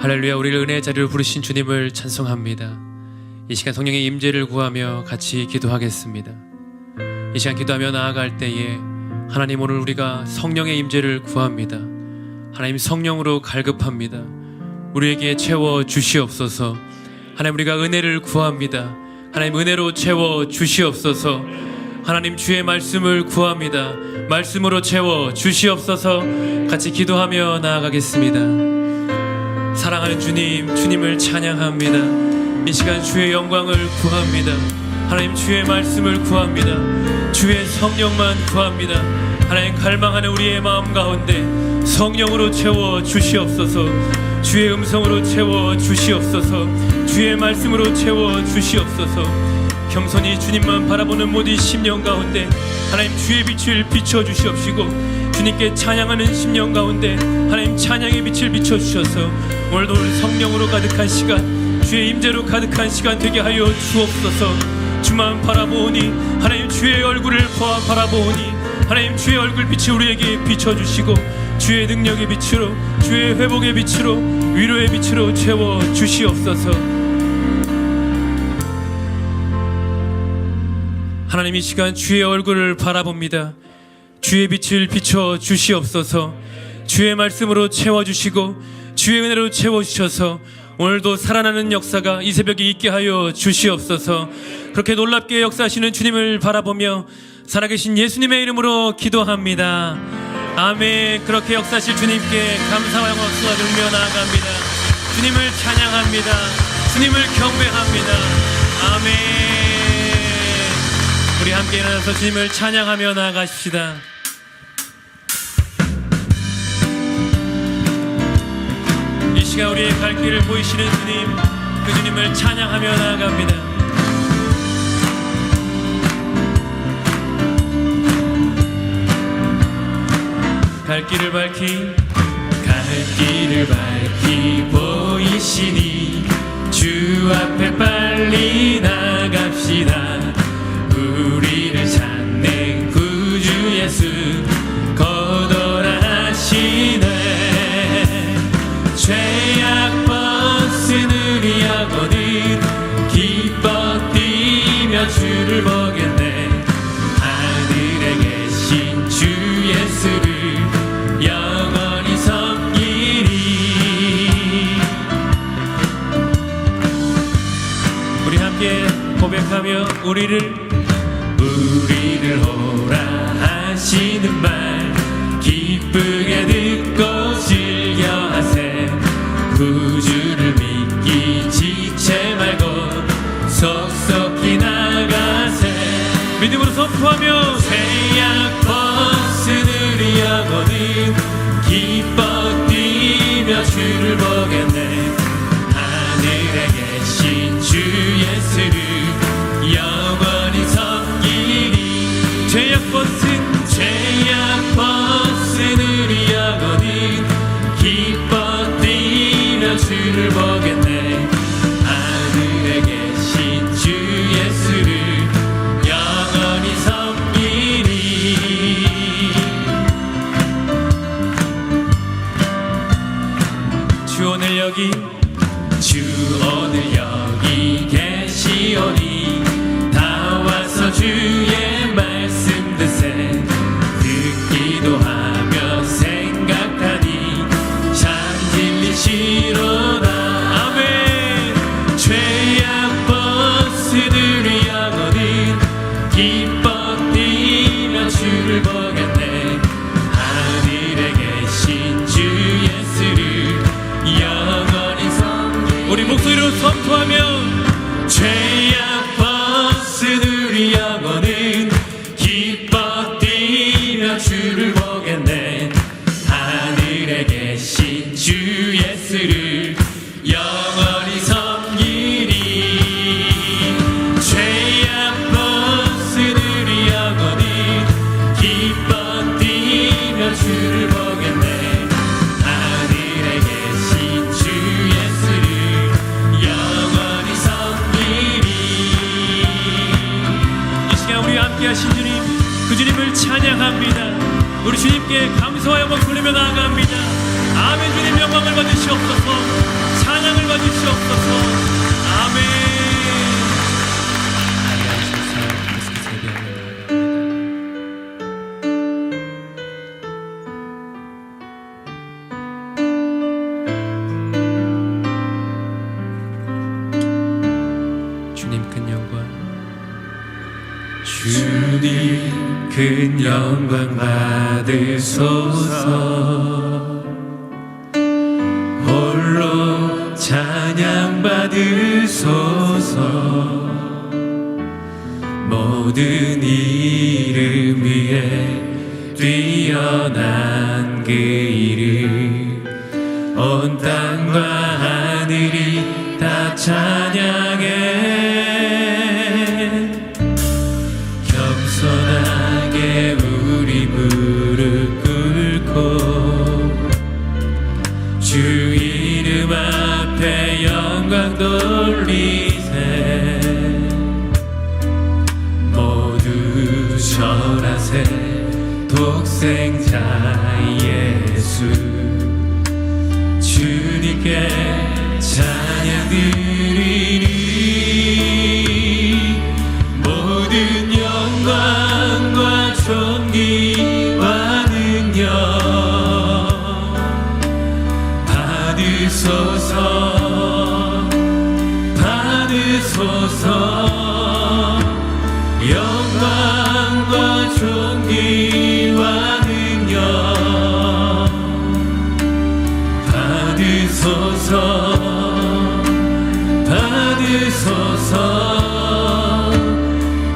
할렐루야. 우리를 은혜의 자리로 부르신 주님을 찬송합니다. 이 시간 성령의 임재를 구하며 같이 기도하겠습니다. 이 시간 기도하며 나아갈 때에 하나님, 오늘 우리가 성령의 임재를 구합니다. 하나님, 성령으로 갈급합니다. 우리에게 채워 주시옵소서. 하나님, 우리가 은혜를 구합니다. 하나님, 은혜로 채워 주시옵소서. 하나님, 주의 말씀을 구합니다. 말씀으로 채워 주시옵소서. 같이 기도하며 나아가겠습니다. 사랑하는 주님, 주님을 찬양합니다. 이 시간 주의 영광을 구합니다. 하나님, 주의 말씀을 구합니다. 주의 성령만 구합니다. 하나님, 갈망하는 우리의 마음 가운데 성령으로 채워 주시옵소서. 주의 음성으로 채워 주시옵소서. 주의 말씀으로 채워 주시옵소서. 겸손히 주님만 바라보는 모든 심령 가운데 하나님, 주의 빛을 비춰 주시옵시고, 주님께 찬양하는 심령 가운데 하나님, 찬양의 빛을 비춰주셔서 오늘도 성령으로 가득한 시간, 주의 임재로 가득한 시간 되게 하여 주옵소서. 주만 바라보니 하나님, 주의 얼굴을 바라보니 하나님, 주의 얼굴 빛이 우리에게 비춰주시고, 주의 능력의 빛으로, 주의 회복의 빛으로, 위로의 빛으로 채워 주시옵소서. 하나님, 이 시간 주의 얼굴을 바라봅니다. 주의 빛을 비춰 주시옵소서. 주의 말씀으로 채워주시고 주의 은혜로 채워주셔서 오늘도 살아나는 역사가 이 새벽에 있게 하여 주시옵소서. 그렇게 놀랍게 역사하시는 주님을 바라보며 살아계신 예수님의 이름으로 기도합니다. 아멘. 그렇게 역사하실 주님께 감사와 영광을 들며 나아갑니다. 주님을 찬양합니다. 주님을 경배합니다. 아멘. 우리 함께 일어나서 주님을 찬양하며 나아가십시다. 이 시간 우리의 갈 길을 보이시는 주님, 그 주님을 찬양하며 나아갑니다. 갈 길을 밝히 보이시니 주 앞에 빨리 나갑시다. 우리를 찾는 구주 예수 거절하시네. 죄악 벗은 우리 영혼은 기뻐 뛰며 주를 보겠네. 하늘에 계신 주 예수를 영원히 섬기리. 우리 함께 고백하며 우리를 오라 하시는 말 기쁘게 듣고 즐겨하세. 구주를 믿기 지체 말고 속속히 나가세. 믿음으로 선포하며 죄악 벗은 우리 영혼은 기뻐 뛰며 주를 보겠네. 하늘에 계신 주 예수를 영원히 섬기리. 죄악 벗은 우리 영혼은 기뻐 뛰며 주를 보겠네. 하늘에 계신 주 예수를 영원히 섬기리. 주 오늘 여기 계시오니 다 와서 주의 말씀 듣세. 듣기도 하며 생각하니 참 진리시로다. 아멘. 죄악 벗은 우리 영혼은 기뻐 뛰며 주를 보겠네. 하늘에 계신 주 예수를 영원히 섬기리. 우리 목소리로 선포하며 죄악 벗은 우리 영혼은 기뻐 뛰며 주를 보겠네. 하늘에 계신 주 예수를 영원히 섬기리. 죄악 벗은 우리 영혼은 기뻐 뛰며 주를 보겠네. 하늘에 계신 주 예수를 영원히 섬기리. 이 시간 우리 함께 하신 주님, 그 주님을 찬양합니다. 우리 주님께 감사와 영광 돌리며 나아갑니다. 아멘. 주님 영광을 받으시옵소서. 찬양을 받으시옵소서. 아멘. 계속해서 예배하며 나아갑니다. 주님 큰 영광, 주님 큰 영광 받으소서. 홀로 찬양 받으소서. 모든 이름 위에 뛰어난 그 이름, 온 땅과 하늘이 다 찬양해. 겸손하게 우리 무릎 꿇고 주 이름 앞에 영광 돌리세. 모두 절하세. 독생자 예수 주님께 찬양 드리니. 모든 영광과 존귀와 능력 받으소서. 받으소서. 영광과 존귀와 능력 받으소서. 받으소서.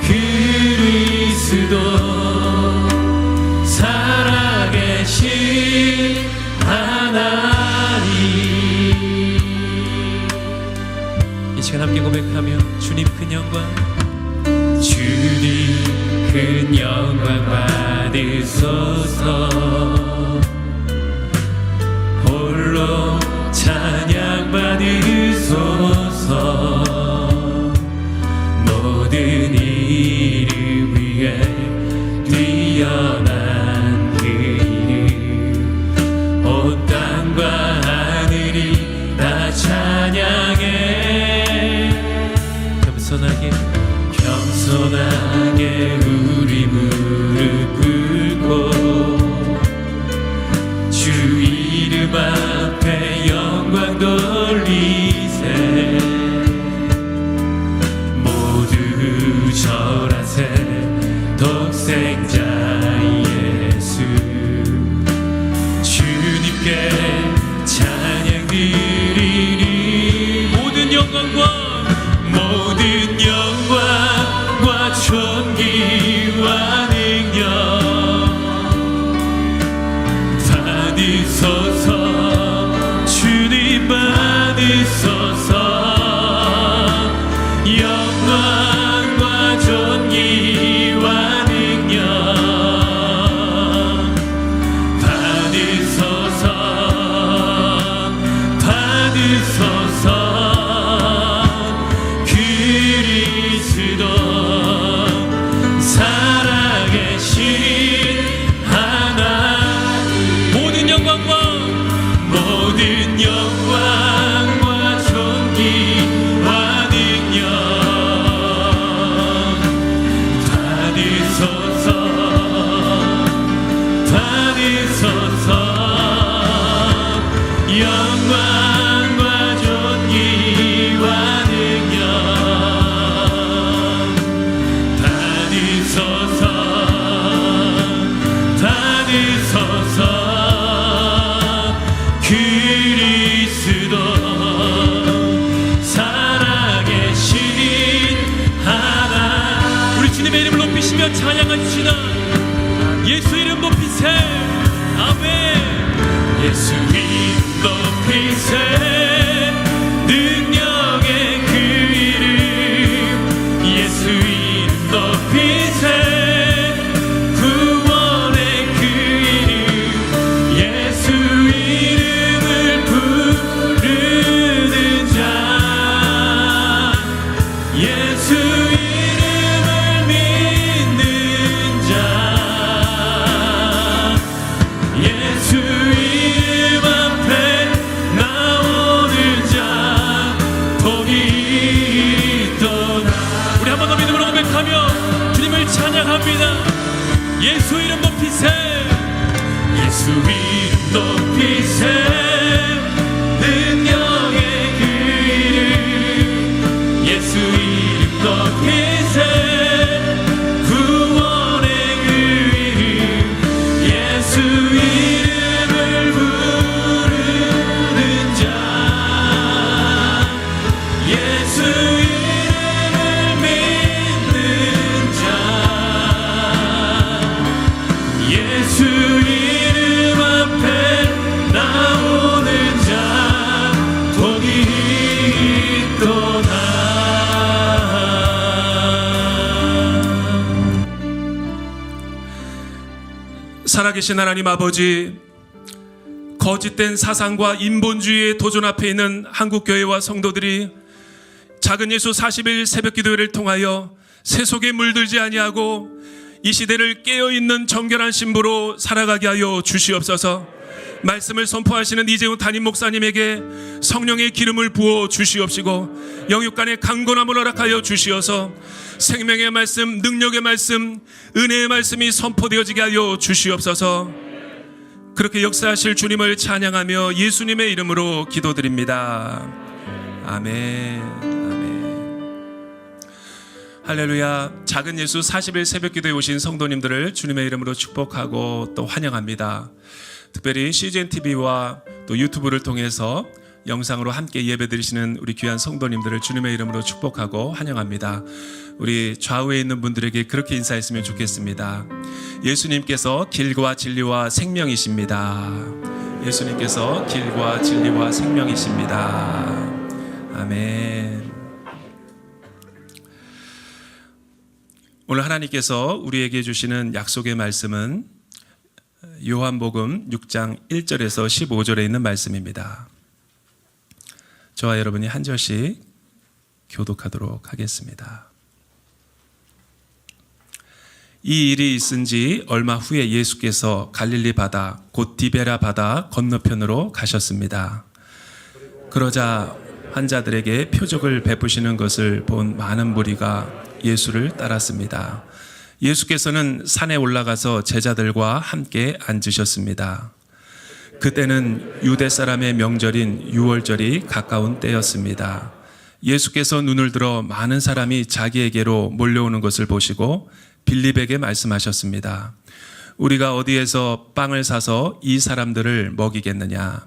그리스도 살아계신 하나님. 이 시간 함께 고백하며 주님 큰 영광, 주님 큰 영광 받으소서. 홀로 찬양 받으소서. 모든 이름 위에 뛰어난 그 이름, 온 땅과 하늘이 다 찬양해. 겸손하게 겸손하게 우리 무릎 꿇고 주 이름 앞에 영광 돌리세. 모두 절하세. 독생자 예수 주님께 찬양 드리니. 모든 영광과 존귀와 능력 받으소서. 주님 받으소서. 영광과 존귀와 능력 받으소서. 받으소서. 그리스도 살아계신 하나님. 모든 영광과 존귀와 능력 받으소서. 받으소서. 영광과 존귀와 능력 받으소서. 받으소서. 그리스도 살아계신 하나. 우리 주님의 이름을 높이시며 찬양하시나. 예수 이름 높이세. 아멘. 예수 이름 높이세. 능력의 그 이름. 예수 이름 높이세. 예수 이름 찬양합니다. 예수 이름 높이세. 예수 이름 높이세. 능력의 그 이름 예수 이름 높이세. 구원의 그 이름 예수 이름을 부르는 자 예수 이름을 믿는 자 예수 이름 앞에 나오는 자 복이 있도다. 살아계신 하나님 아버지, 거짓된 사상과 인본주의의 도전 앞에 있는 한국교회와 성도들이 작은 예수 40일 새벽기도회를 통하여 세속에 물들지 아니하고 이 시대를 깨어있는 정결한 신부로 살아가게 하여 주시옵소서. 말씀을 선포하시는 이재훈 담임 목사님에게 성령의 기름을 부어 주시옵시고 영육간의 강건함을 허락하여 주시어서 생명의 말씀, 능력의 말씀, 은혜의 말씀이 선포되어지게 하여 주시옵소서. 그렇게 역사하실 주님을 찬양하며 예수님의 이름으로 기도드립니다. 아멘. 아멘. 할렐루야. 작은 예수 40일 새벽기도에 오신 성도님들을 주님의 이름으로 축복하고 또 환영합니다. 특별히 CGNTV와 또 유튜브를 통해서 영상으로 함께 예배드리시는 우리 귀한 성도님들을 주님의 이름으로 축복하고 환영합니다. 우리 좌우에 있는 분들에게 그렇게 인사했으면 좋겠습니다. 예수님께서 길과 진리와 생명이십니다. 예수님께서 길과 진리와 생명이십니다. 아멘. 오늘 하나님께서 우리에게 주시는 약속의 말씀은 요한복음 6장 1절에서 15절에 있는 말씀입니다. 저와 여러분이 한 절씩 교독하도록 하겠습니다. 이 일이 있은 지 얼마 후에 예수께서 갈릴리 바다 곧 디베라 바다 건너편으로 가셨습니다. 그러자 환자들에게 표적을 베푸시는 것을 본 많은 무리가 예수를 따랐습니다. 예수께서는 산에 올라가서 제자들과 함께 앉으셨습니다. 그때는 유대 사람의 명절인 유월절이 가까운 때였습니다. 예수께서 눈을 들어 많은 사람이 자기에게로 몰려오는 것을 보시고 빌립에게 말씀하셨습니다. 우리가 어디에서 빵을 사서 이 사람들을 먹이겠느냐?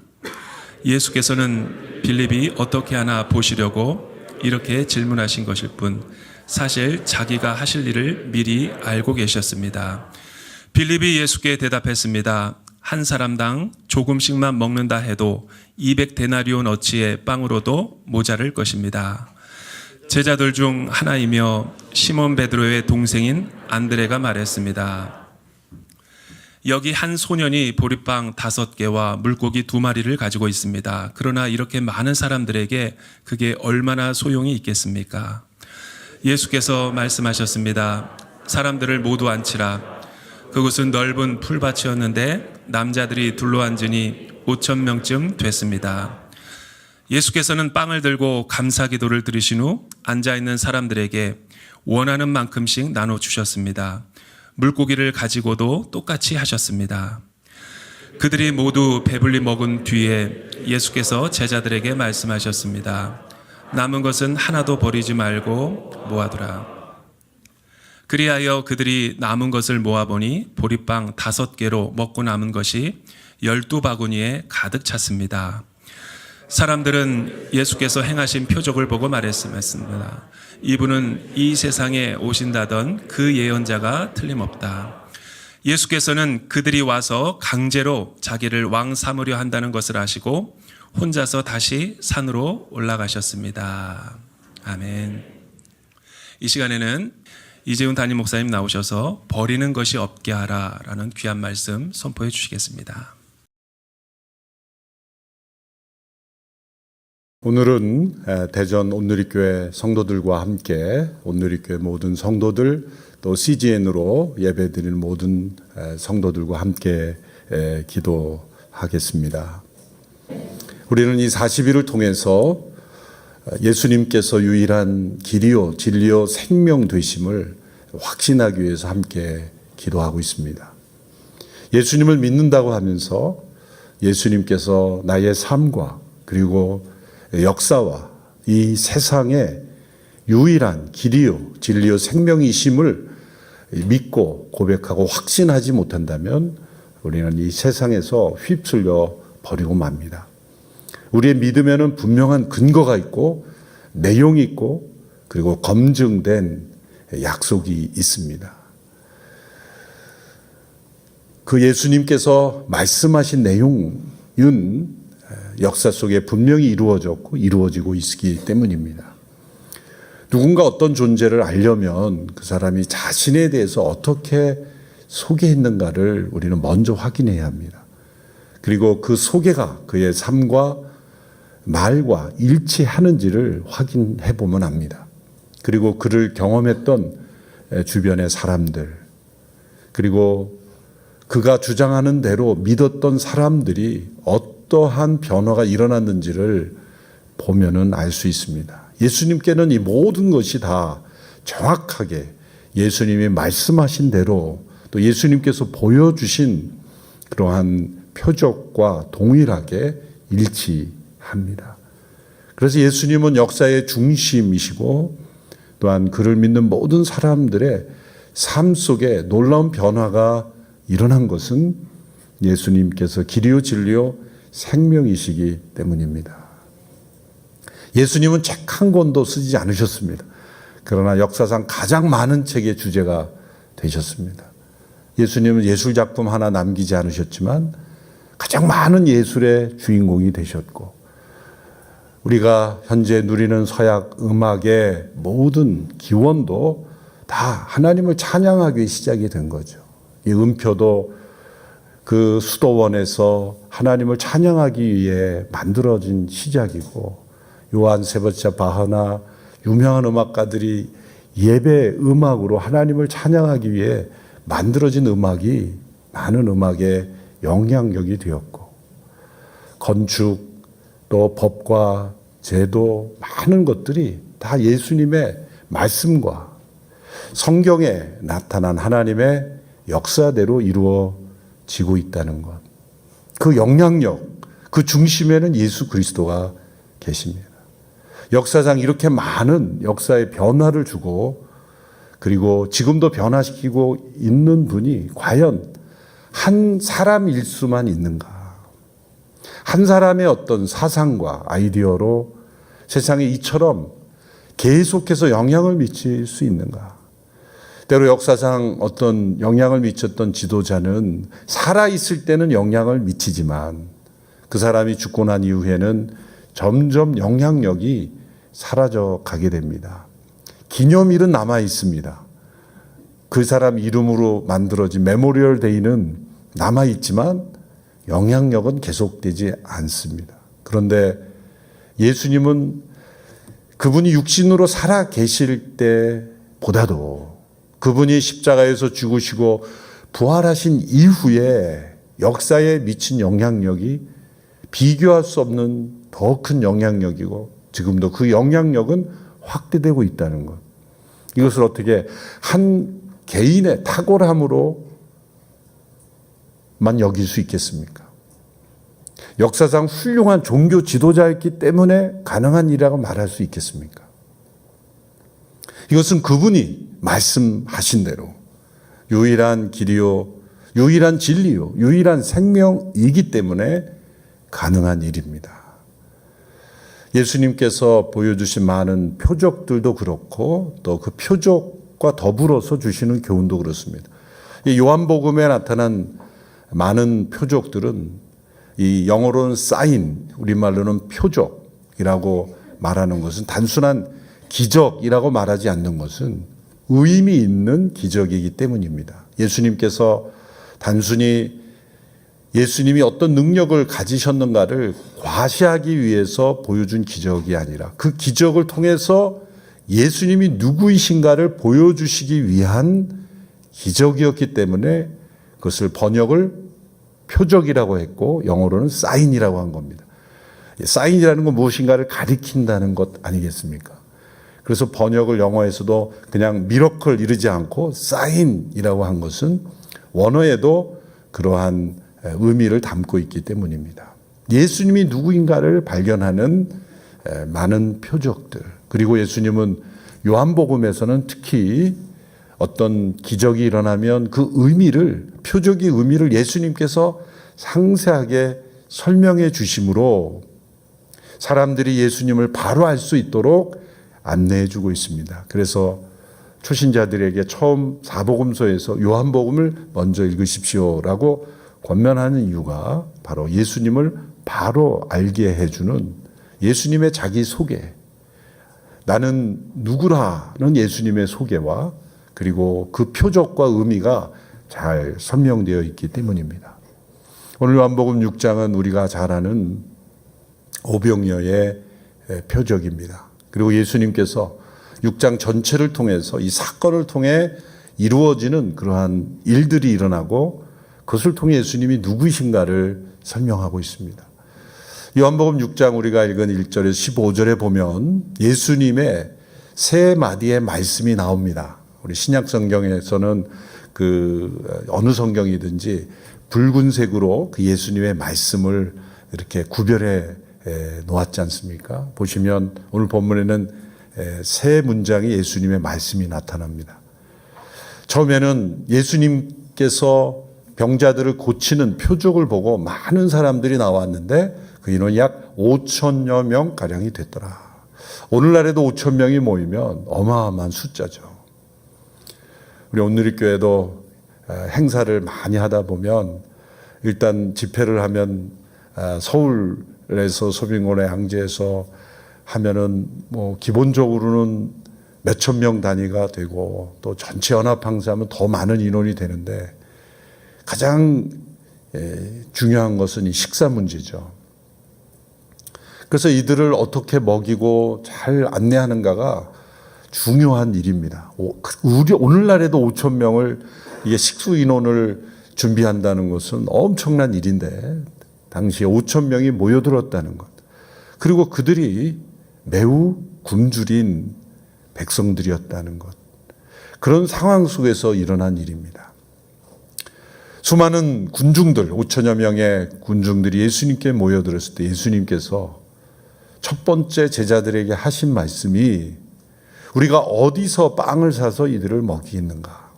예수께서는 빌립이 어떻게 하나 보시려고 이렇게 질문하신 것일 뿐 사실 자기가 하실 일을 미리 알고 계셨습니다. 빌립이 예수께 대답했습니다. 한 사람당 조금씩만 먹는다 해도 200데나리온 어치의 빵으로도 모자랄 것입니다. 제자들 중 하나이며 시몬 베드로의 동생인 안드레가 말했습니다. 여기 한 소년이 보리빵 5개와 물고기 2마리를 가지고 있습니다. 그러나 이렇게 많은 사람들에게 그게 얼마나 소용이 있겠습니까? 예수께서 말씀하셨습니다. 사람들을 모두 앉히라. 그곳은 넓은 풀밭이었는데 남자들이 둘러앉으니 5,000명쯤 됐습니다. 예수께서는 빵을 들고 감사 기도를 드리신 후 앉아있는 사람들에게 원하는 만큼씩 나눠주셨습니다. 물고기를 가지고도 똑같이 하셨습니다. 그들이 모두 배불리 먹은 뒤에 예수께서 제자들에게 말씀하셨습니다. 남은 것은 하나도 버리지 말고 모아두라. 그리하여 그들이 남은 것을 모아보니 보리빵 5개로 먹고 남은 것이 12바구니에 가득 찼습니다. 사람들은 예수께서 행하신 표적을 보고 말했습니다. 이분은 이 세상에 오신다던 그 예언자가 틀림없다. 예수께서는 그들이 와서 강제로 자기를 왕 삼으려 한다는 것을 아시고 혼자서 다시 산으로 올라가셨습니다. 아멘. 이 시간에는 이재훈 담임 목사님 나오셔서 버리는 것이 없게 하라라는 귀한 말씀 선포해 주시겠습니다. 오늘은 대전 온누리교회 성도들과 함께 온누리교회 모든 성도들 또 CGN으로 예배드리는 모든 성도들과 함께 기도하겠습니다. 우리는 이 40일을 통해서 예수님께서 유일한 길이요 진리요 생명 되심을 확신하기 위해서 함께 기도하고 있습니다. 예수님을 믿는다고 하면서 예수님께서 나의 삶과 그리고 역사와 이 세상의 유일한 길이요 진리요 생명이심을 믿고 고백하고 확신하지 못한다면 우리는 이 세상에서 휩쓸려 버리고 맙니다. 우리의 믿음에는 분명한 근거가 있고 내용이 있고 그리고 검증된 약속이 있습니다. 그 예수님께서 말씀하신 내용은 역사 속에 분명히 이루어졌고 이루어지고 있기 때문입니다. 누군가 어떤 존재를 알려면 그 사람이 자신에 대해서 어떻게 소개했는가를 우리는 먼저 확인해야 합니다. 그리고 그 소개가 그의 삶과 말과 일치하는지를 확인해 보면 압니다. 그리고 그를 경험했던 주변의 사람들, 그리고 그가 주장하는 대로 믿었던 사람들이 어떠한 변화가 일어났는지를 보면은 알 수 있습니다. 예수님께는 이 모든 것이 다 정확하게 예수님이 말씀하신 대로 또 예수님께서 보여주신 그러한 표적과 동일하게 일치합니다. 그래서 예수님은 역사의 중심이시고 또한 그를 믿는 모든 사람들의 삶 속에 놀라운 변화가 일어난 것은 예수님께서 길이요 진리요 생명이시기 때문입니다. 예수님은 책 한 권도 쓰지 않으셨습니다. 그러나 역사상 가장 많은 책의 주제가 되셨습니다. 예수님은 예술작품 하나 남기지 않으셨지만 가장 많은 예술의 주인공이 되셨고 우리가 현재 누리는 서약 음악의 모든 기원도 다 하나님을 찬양하기 위해 시작이 된 거죠. 이 음표도 그 수도원에서 하나님을 찬양하기 위해 만들어진 시작이고 요한 세바스찬 바하나 유명한 음악가들이 예배 음악으로 하나님을 찬양하기 위해 만들어진 음악이 많은 음악의 영향력이 되었고 건축 또 법과 제도 많은 것들이 다 예수님의 말씀과 성경에 나타난 하나님의 역사대로 이루어지고 있다는 것. 그 영향력, 그 중심에는 예수 그리스도가 계십니다. 역사상 이렇게 많은 역사의 변화를 주고 그리고 지금도 변화시키고 있는 분이 과연 한 사람일 수만 있는가? 한 사람의 어떤 사상과 아이디어로 세상에 이처럼 계속해서 영향을 미칠 수 있는가? 때로 역사상 어떤 영향을 미쳤던 지도자는 살아있을 때는 영향을 미치지만 그 사람이 죽고 난 이후에는 점점 영향력이 사라져 가게 됩니다. 기념일은 남아 있습니다. 그 사람 이름으로 만들어진 메모리얼 데이는 남아 있지만 영향력은 계속되지 않습니다. 그런데 예수님은 그분이 육신으로 살아 계실 때보다도 그분이 십자가에서 죽으시고 부활하신 이후에 역사에 미친 영향력이 비교할 수 없는 더 큰 영향력이고 지금도 그 영향력은 확대되고 있다는 것. 이것을 어떻게 한 개인의 탁월함으로만 여길 수 있겠습니까? 역사상 훌륭한 종교 지도자였기 때문에 가능한 일이라고 말할 수 있겠습니까? 이것은 그분이 말씀하신 대로 유일한 길이요, 유일한 진리요, 유일한 생명이기 때문에 가능한 일입니다. 예수님께서 보여주신 많은 표적들도 그렇고 또 그 표적과 더불어서 주시는 교훈도 그렇습니다. 이 요한복음에 나타난 많은 표적들은 이 영어로는 사인, 우리말로는 표적이라고 말하는 것은 단순한 기적이라고 말하지 않는 것은 의미 있는 기적이기 때문입니다. 예수님께서 단순히 예수님이 어떤 능력을 가지셨는가를 과시하기 위해서 보여준 기적이 아니라 그 기적을 통해서 예수님이 누구이신가를 보여주시기 위한 기적이었기 때문에 그것을 번역을 표적이라고 했고 영어로는 사인이라고 한 겁니다. 사인이라는 건 무엇인가를 가리킨다는 것 아니겠습니까? 그래서 번역을 영어에서도 그냥 미러클 이르지 않고 사인이라고 한 것은 원어에도 그러한 의미를 담고 있기 때문입니다. 예수님이 누구인가를 발견하는 많은 표적들, 그리고 예수님은 요한복음에서는 특히 어떤 기적이 일어나면 그 의미를, 표적의 의미를 예수님께서 상세하게 설명해 주심으로 사람들이 예수님을 바로 알 수 있도록 안내해 주고 있습니다. 그래서 초신자들에게 처음 사복음서에서 요한복음을 먼저 읽으십시오라고 권면하는 이유가 바로 예수님을 바로 알게 해주는 예수님의 자기 소개, 나는 누구라는 예수님의 소개와 그리고 그 표적과 의미가 잘 설명되어 있기 때문입니다. 오늘 요한복음 6장은 우리가 잘 아는 오병이어의 표적입니다. 그리고 예수님께서 6장 전체를 통해서 이 사건을 통해 이루어지는 그러한 일들이 일어나고 그것을 통해 예수님이 누구이신가를 설명하고 있습니다. 요한복음 6장 우리가 읽은 1절에서 15절에 보면 예수님의 세 마디의 말씀이 나옵니다. 우리 신약 성경에서는 그 어느 성경이든지 붉은색으로 그 예수님의 말씀을 이렇게 구별해 놓았지 않습니까? 보시면 오늘 본문에는 세 문장의 예수님의 말씀이 나타납니다. 처음에는 예수님께서 병자들을 고치는 표적을 보고 많은 사람들이 나왔는데 그 인원이 약 5천여 명 가량이 됐더라. 오늘날에도 5천 명이 모이면 어마어마한 숫자죠. 우리 온누리교회도 행사를 많이 하다 보면 일단 집회를 하면 서울에서 소빙원의 양재에서 하면은 뭐 기본적으로는 몇천 명 단위가 되고 또 전체 연합 행사하면 더 많은 인원이 되는데 가장 중요한 것은 이 식사 문제죠. 그래서 이들을 어떻게 먹이고 잘 안내하는가가 중요한 일입니다. 오늘날에도 5천 명을 이게 식수 인원을 준비한다는 것은 엄청난 일인데 당시에 5천 명이 모여들었다는 것. 그리고 그들이 매우 굶주린 백성들이었다는 것. 그런 상황 속에서 일어난 일입니다. 수많은 군중들, 5천여 명의 군중들이 예수님께 모여들었을 때 예수님께서 첫 번째 제자들에게 하신 말씀이 우리가 어디서 빵을 사서 이들을 먹이겠는가?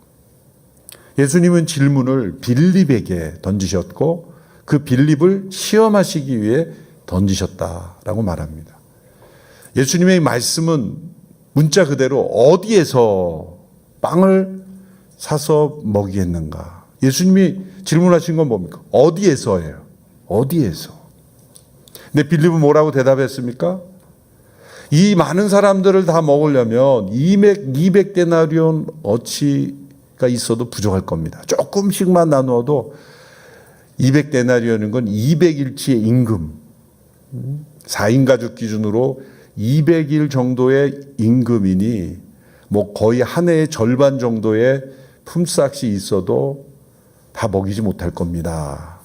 예수님은 질문을 빌립에게 던지셨고 그 빌립을 시험하시기 위해 던지셨다라고 말합니다. 예수님의 말씀은 문자 그대로 어디에서 빵을 사서 먹이겠는가? 예수님이 질문하신 건 뭡니까? 어디에서예요? 어디에서? 근데 빌립은 뭐라고 대답했습니까? 이 많은 사람들을 다 먹으려면 200데나리온 어치가 있어도 부족할 겁니다. 조금씩만 나누어도 200데나리온인 건 200일치의 임금. 4인 가족 기준으로 200일 정도의 임금이니 뭐 거의 한 해의 절반 정도의 품삯이 있어도 다 먹이지 못할 겁니다.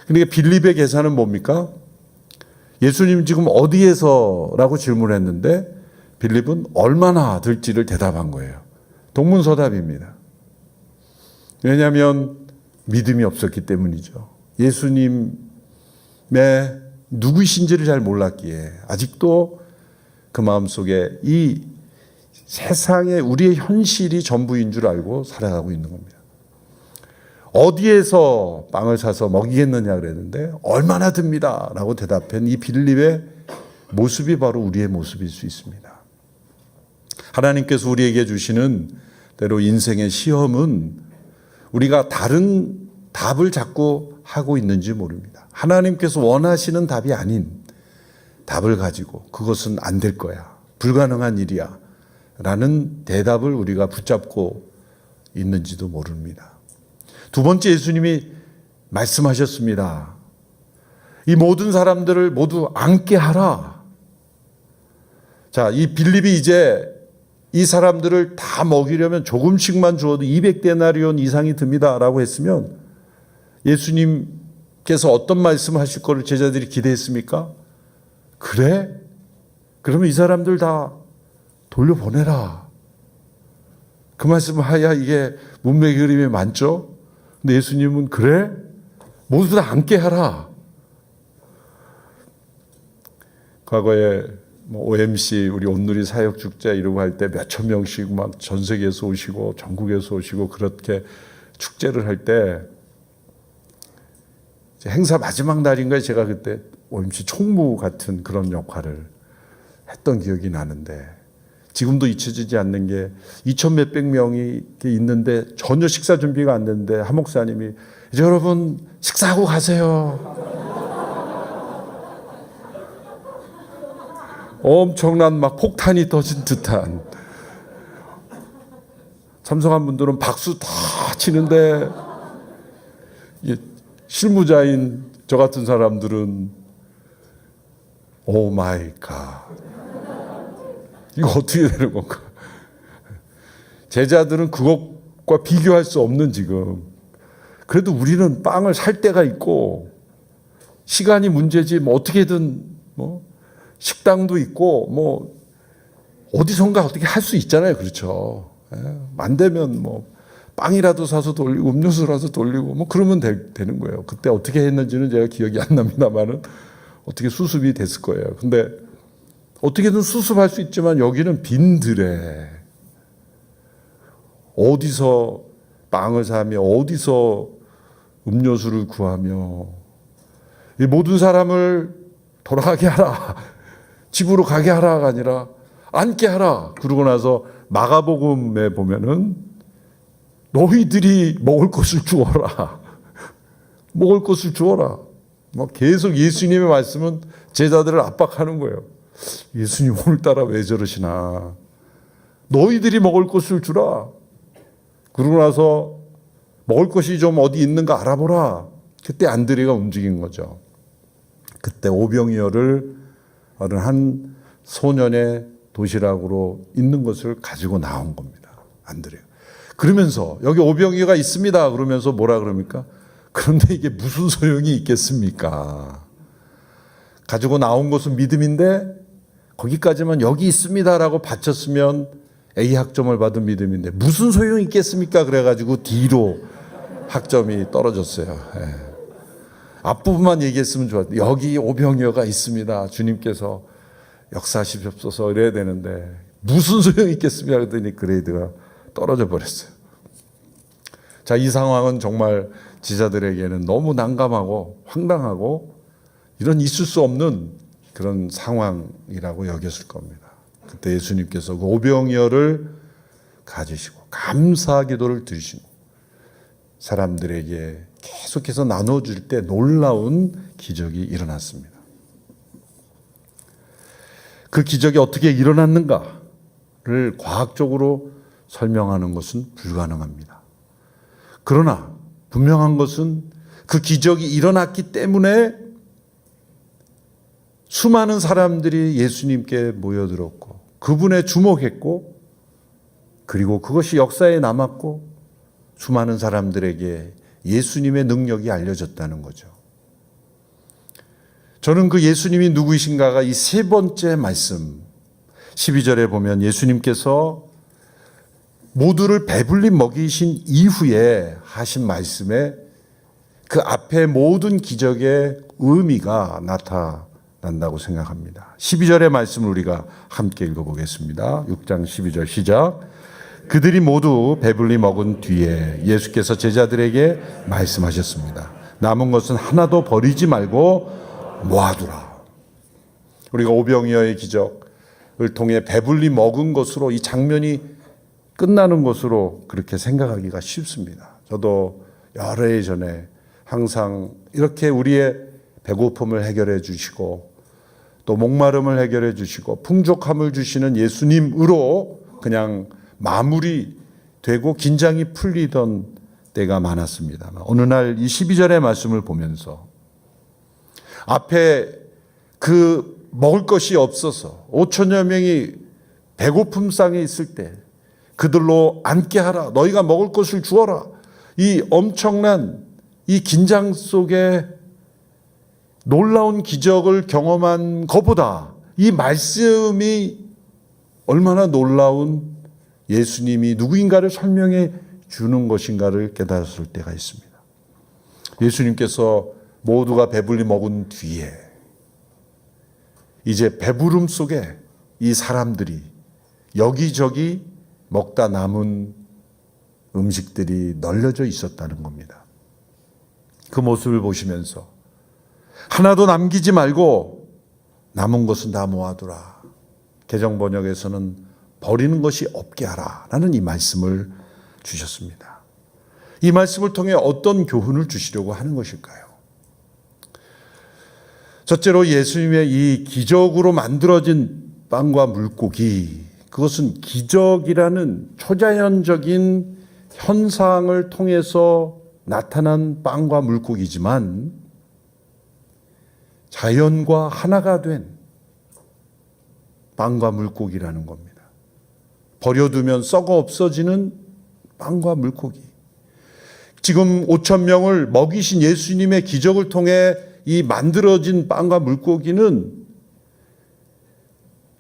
그러니까 빌립의 계산은 뭡니까? 예수님 지금 어디에서라고 질문했는데 빌립은 얼마나 들지를 대답한 거예요. 동문서답입니다. 왜냐하면 믿음이 없었기 때문이죠. 예수님의 누구이신지를 잘 몰랐기에 아직도 그 마음속에 이 세상에 우리의 현실이 전부인 줄 알고 살아가고 있는 겁니다. 어디에서 빵을 사서 먹이겠느냐 그랬는데 얼마나 듭니다 라고 대답한 이 빌립의 모습이 바로 우리의 모습일 수 있습니다. 하나님께서 우리에게 주시는 때로 인생의 시험은 우리가 다른 답을 자꾸 하고 있는지 모릅니다. 하나님께서 원하시는 답이 아닌 답을 가지고 그것은 안 될 거야, 불가능한 일이야 라는 대답을 우리가 붙잡고 있는지도 모릅니다. 두 번째, 예수님이 말씀하셨습니다. 이 모든 사람들을 모두 앉게 하라. 자, 이 빌립이 이제 이 사람들을 다 먹이려면 조금씩만 주어도 200데나리온 이상이 듭니다 라고 했으면 예수님께서 어떤 말씀을 하실 거를 제자들이 기대했습니까? 그래? 그러면 이 사람들 다 돌려보내라. 그 말씀을 하야 이게 문맥의 그림이 많죠? 근데 예수님은 그래? 모두 다 앉게 하라. 과거에 OMC 우리 온누리 사역축제 이러고 할 때 몇천 명씩 막 전 세계에서 오시고 전국에서 오시고 그렇게 축제를 할 때 행사 마지막 날인가에 제가 그때 OMC 총무 같은 그런 역할을 했던 기억이 나는데 지금도 잊혀지지 않는 게 2천 몇백 명이 있는데 전혀 식사 준비가 안 됐는데 한 목사님이 이제 여러분 식사하고 가세요. 엄청난 막 폭탄이 터진 듯한 참석한 분들은 박수 다 치는데 실무자인 저 같은 사람들은 오 마이 갓 이거 어떻게 되는 건가. 제자들은 그것과 비교할 수 없는 지금 그래도 우리는 빵을 살 때가 있고 시간이 문제지 뭐 어떻게든 뭐 식당도 있고 뭐 어디선가 어떻게 할 수 있잖아요. 그렇죠. 안 되면 뭐 빵이라도 사서 돌리고 음료수라도 돌리고 뭐 그러면 되는 거예요. 그때 어떻게 했는지는 제가 기억이 안 납니다만은 어떻게 수습이 됐을 거예요. 근데 어떻게든 수습할 수 있지만 여기는 빈들에 어디서 빵을 사며 어디서 음료수를 구하며 이 모든 사람을 돌아가게 하라. 집으로 가게 하라가 아니라 앉게 하라. 그러고 나서 마가복음에 보면은 너희들이 먹을 것을 주어라. 먹을 것을 주어라. 막 계속 예수님의 말씀은 제자들을 압박하는 거예요. 예수님 오늘따라 왜 저러시나. 너희들이 먹을 것을 주라. 그러고 나서 먹을 것이 좀 어디 있는가 알아보라. 그때 안드레가 움직인 거죠. 그때 오병이어를 어느 한 소년의 도시락으로 있는 것을 가지고 나온 겁니다. 안드레가. 그러면서 여기 오병이어가 있습니다. 그러면서 뭐라 그럽니까? 그런데 이게 무슨 소용이 있겠습니까? 가지고 나온 것은 믿음인데 거기까지만 여기 있습니다라고 바쳤으면 A 학점을 받은 믿음인데 무슨 소용이 있겠습니까? 그래가지고 D로 학점이 떨어졌어요. 예. 앞부분만 얘기했으면 좋았는데 여기 오병이어가 있습니다. 주님께서 역사하시옵소서 이래야 되는데 무슨 소용이 있겠습니까? 그랬더니 그레이드가 떨어져 버렸어요. 자, 이 상황은 정말 지자들에게는 너무 난감하고 황당하고 이런 있을 수 없는 그런 상황이라고 여겼을 겁니다. 그때 예수님께서 그 오병이어를 가지시고 감사 기도를 드리시고 사람들에게 계속해서 나눠줄 때 놀라운 기적이 일어났습니다. 그 기적이 어떻게 일어났는가를 과학적으로 설명하는 것은 불가능합니다. 그러나 분명한 것은 그 기적이 일어났기 때문에 수많은 사람들이 예수님께 모여들었고 그분에 주목했고 그리고 그것이 역사에 남았고 수많은 사람들에게 예수님의 능력이 알려졌다는 거죠. 저는 그 예수님이 누구이신가가 이 세 번째 말씀 12절에 보면 예수님께서 모두를 배불리 먹이신 이후에 하신 말씀에 그 앞에 모든 기적의 의미가 나타난다고 생각합니다. 12절의 말씀을 우리가 함께 읽어보겠습니다. 6장 12절 시작. 그들이 모두 배불리 먹은 뒤에 예수께서 제자들에게 말씀하셨습니다. 남은 것은 하나도 버리지 말고 모아두라. 우리가 오병이어의 기적을 통해 배불리 먹은 것으로 이 장면이 끝나는 것으로 그렇게 생각하기가 쉽습니다. 저도 여러 해 전에 항상 이렇게 우리의 배고픔을 해결해 주시고 또 목마름을 해결해 주시고 풍족함을 주시는 예수님으로 그냥 마무리되고 긴장이 풀리던 때가 많았습니다. 어느 날 이 12절의 말씀을 보면서 앞에 그 먹을 것이 없어서 5천여 명이 배고픔상에 있을 때 그들로 앉게 하라. 너희가 먹을 것을 주어라. 이 엄청난 이 긴장 속에 놀라운 기적을 경험한 것보다 이 말씀이 얼마나 놀라운 예수님이 누구인가를 설명해 주는 것인가를 깨달았을 때가 있습니다. 예수님께서 모두가 배불리 먹은 뒤에 이제 배부름 속에 이 사람들이 여기저기 먹다 남은 음식들이 널려져 있었다는 겁니다. 그 모습을 보시면서 하나도 남기지 말고 남은 것은 다 모아두라. 개정 번역에서는 버리는 것이 없게 하라 라는 이 말씀을 주셨습니다. 이 말씀을 통해 어떤 교훈을 주시려고 하는 것일까요? 첫째로 예수님의 이 기적으로 만들어진 빵과 물고기, 그것은 기적이라는 초자연적인 현상을 통해서 나타난 빵과 물고기지만 자연과 하나가 된 빵과 물고기라는 겁니다. 버려두면 썩어 없어지는 빵과 물고기. 지금 5천 명을 먹이신 예수님의 기적을 통해 이 만들어진 빵과 물고기는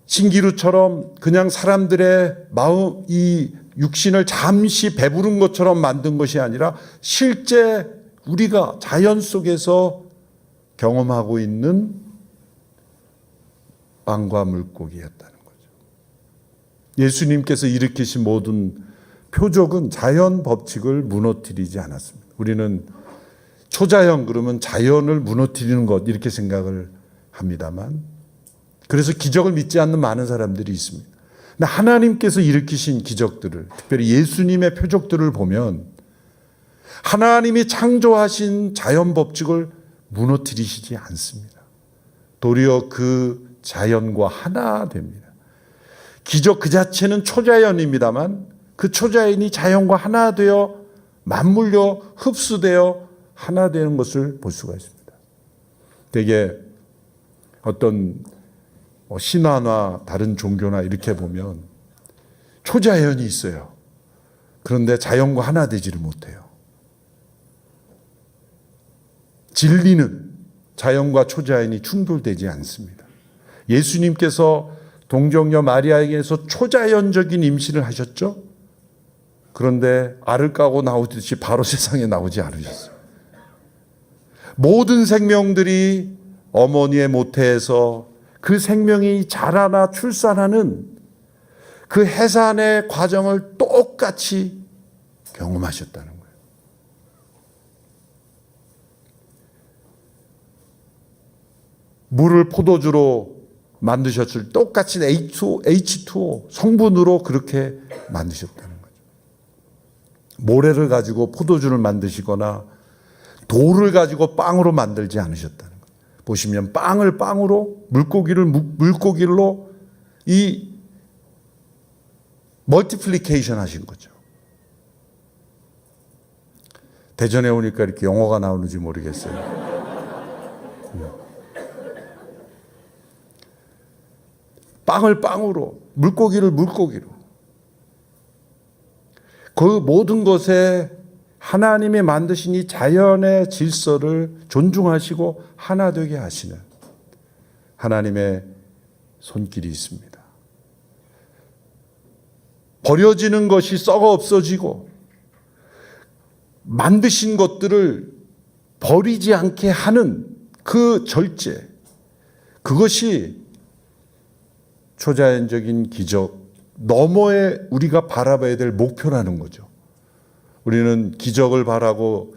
신기루처럼 그냥 사람들의 마음, 이 육신을 잠시 배부른 것처럼 만든 것이 아니라 실제 우리가 자연 속에서 경험하고 있는 빵과 물고기였다는 거죠. 예수님께서 일으키신 모든 표적은 자연 법칙을 무너뜨리지 않았습니다. 우리는 초자연 그러면 자연을 무너뜨리는 것 이렇게 생각을 합니다만, 그래서 기적을 믿지 않는 많은 사람들이 있습니다. 근데 하나님께서 일으키신 기적들을, 특별히 예수님의 표적들을 보면 하나님이 창조하신 자연 법칙을 무너뜨리시지 않습니다. 도리어 그 자연과 하나 됩니다. 기적 그 자체는 초자연입니다만 그 초자연이 자연과 하나 되어 맞물려 흡수되어 하나 되는 것을 볼 수가 있습니다. 되게 어떤 신화나 다른 종교나 이렇게 보면 초자연이 있어요. 그런데 자연과 하나 되지를 못해요. 진리는 자연과 초자연이 충돌되지 않습니다. 예수님께서 동정녀 마리아에게서 초자연적인 임신을 하셨죠. 그런데 알을 까고 나오듯이 바로 세상에 나오지 않으셨어요. 모든 생명들이 어머니의 모태에서 그 생명이 자라나 출산하는 그 해산의 과정을 똑같이 경험하셨다는 거예요. 물을 포도주로 만드셨을 때 똑같이 H2O 성분으로 그렇게 만드셨다는 거죠. 모래를 가지고 포도주를 만드시거나 돌을 가지고 빵으로 만들지 않으셨다는 거예요. 보시면 빵을 빵으로, 물고기를 물고기로 이 멀티플리케이션 하신 거죠. 대전에 오니까 이렇게 영어가 나오는지 모르겠어요. 빵을 빵으로, 물고기를 물고기로. 그 모든 것에 하나님이 만드신 이 자연의 질서를 존중하시고 하나 되게 하시는 하나님의 손길이 있습니다. 버려지는 것이 썩어 없어지고 만드신 것들을 버리지 않게 하는 그 절제, 그것이 초자연적인 기적 너머에 우리가 바라봐야 될 목표라는 거죠. 우리는 기적을 바라고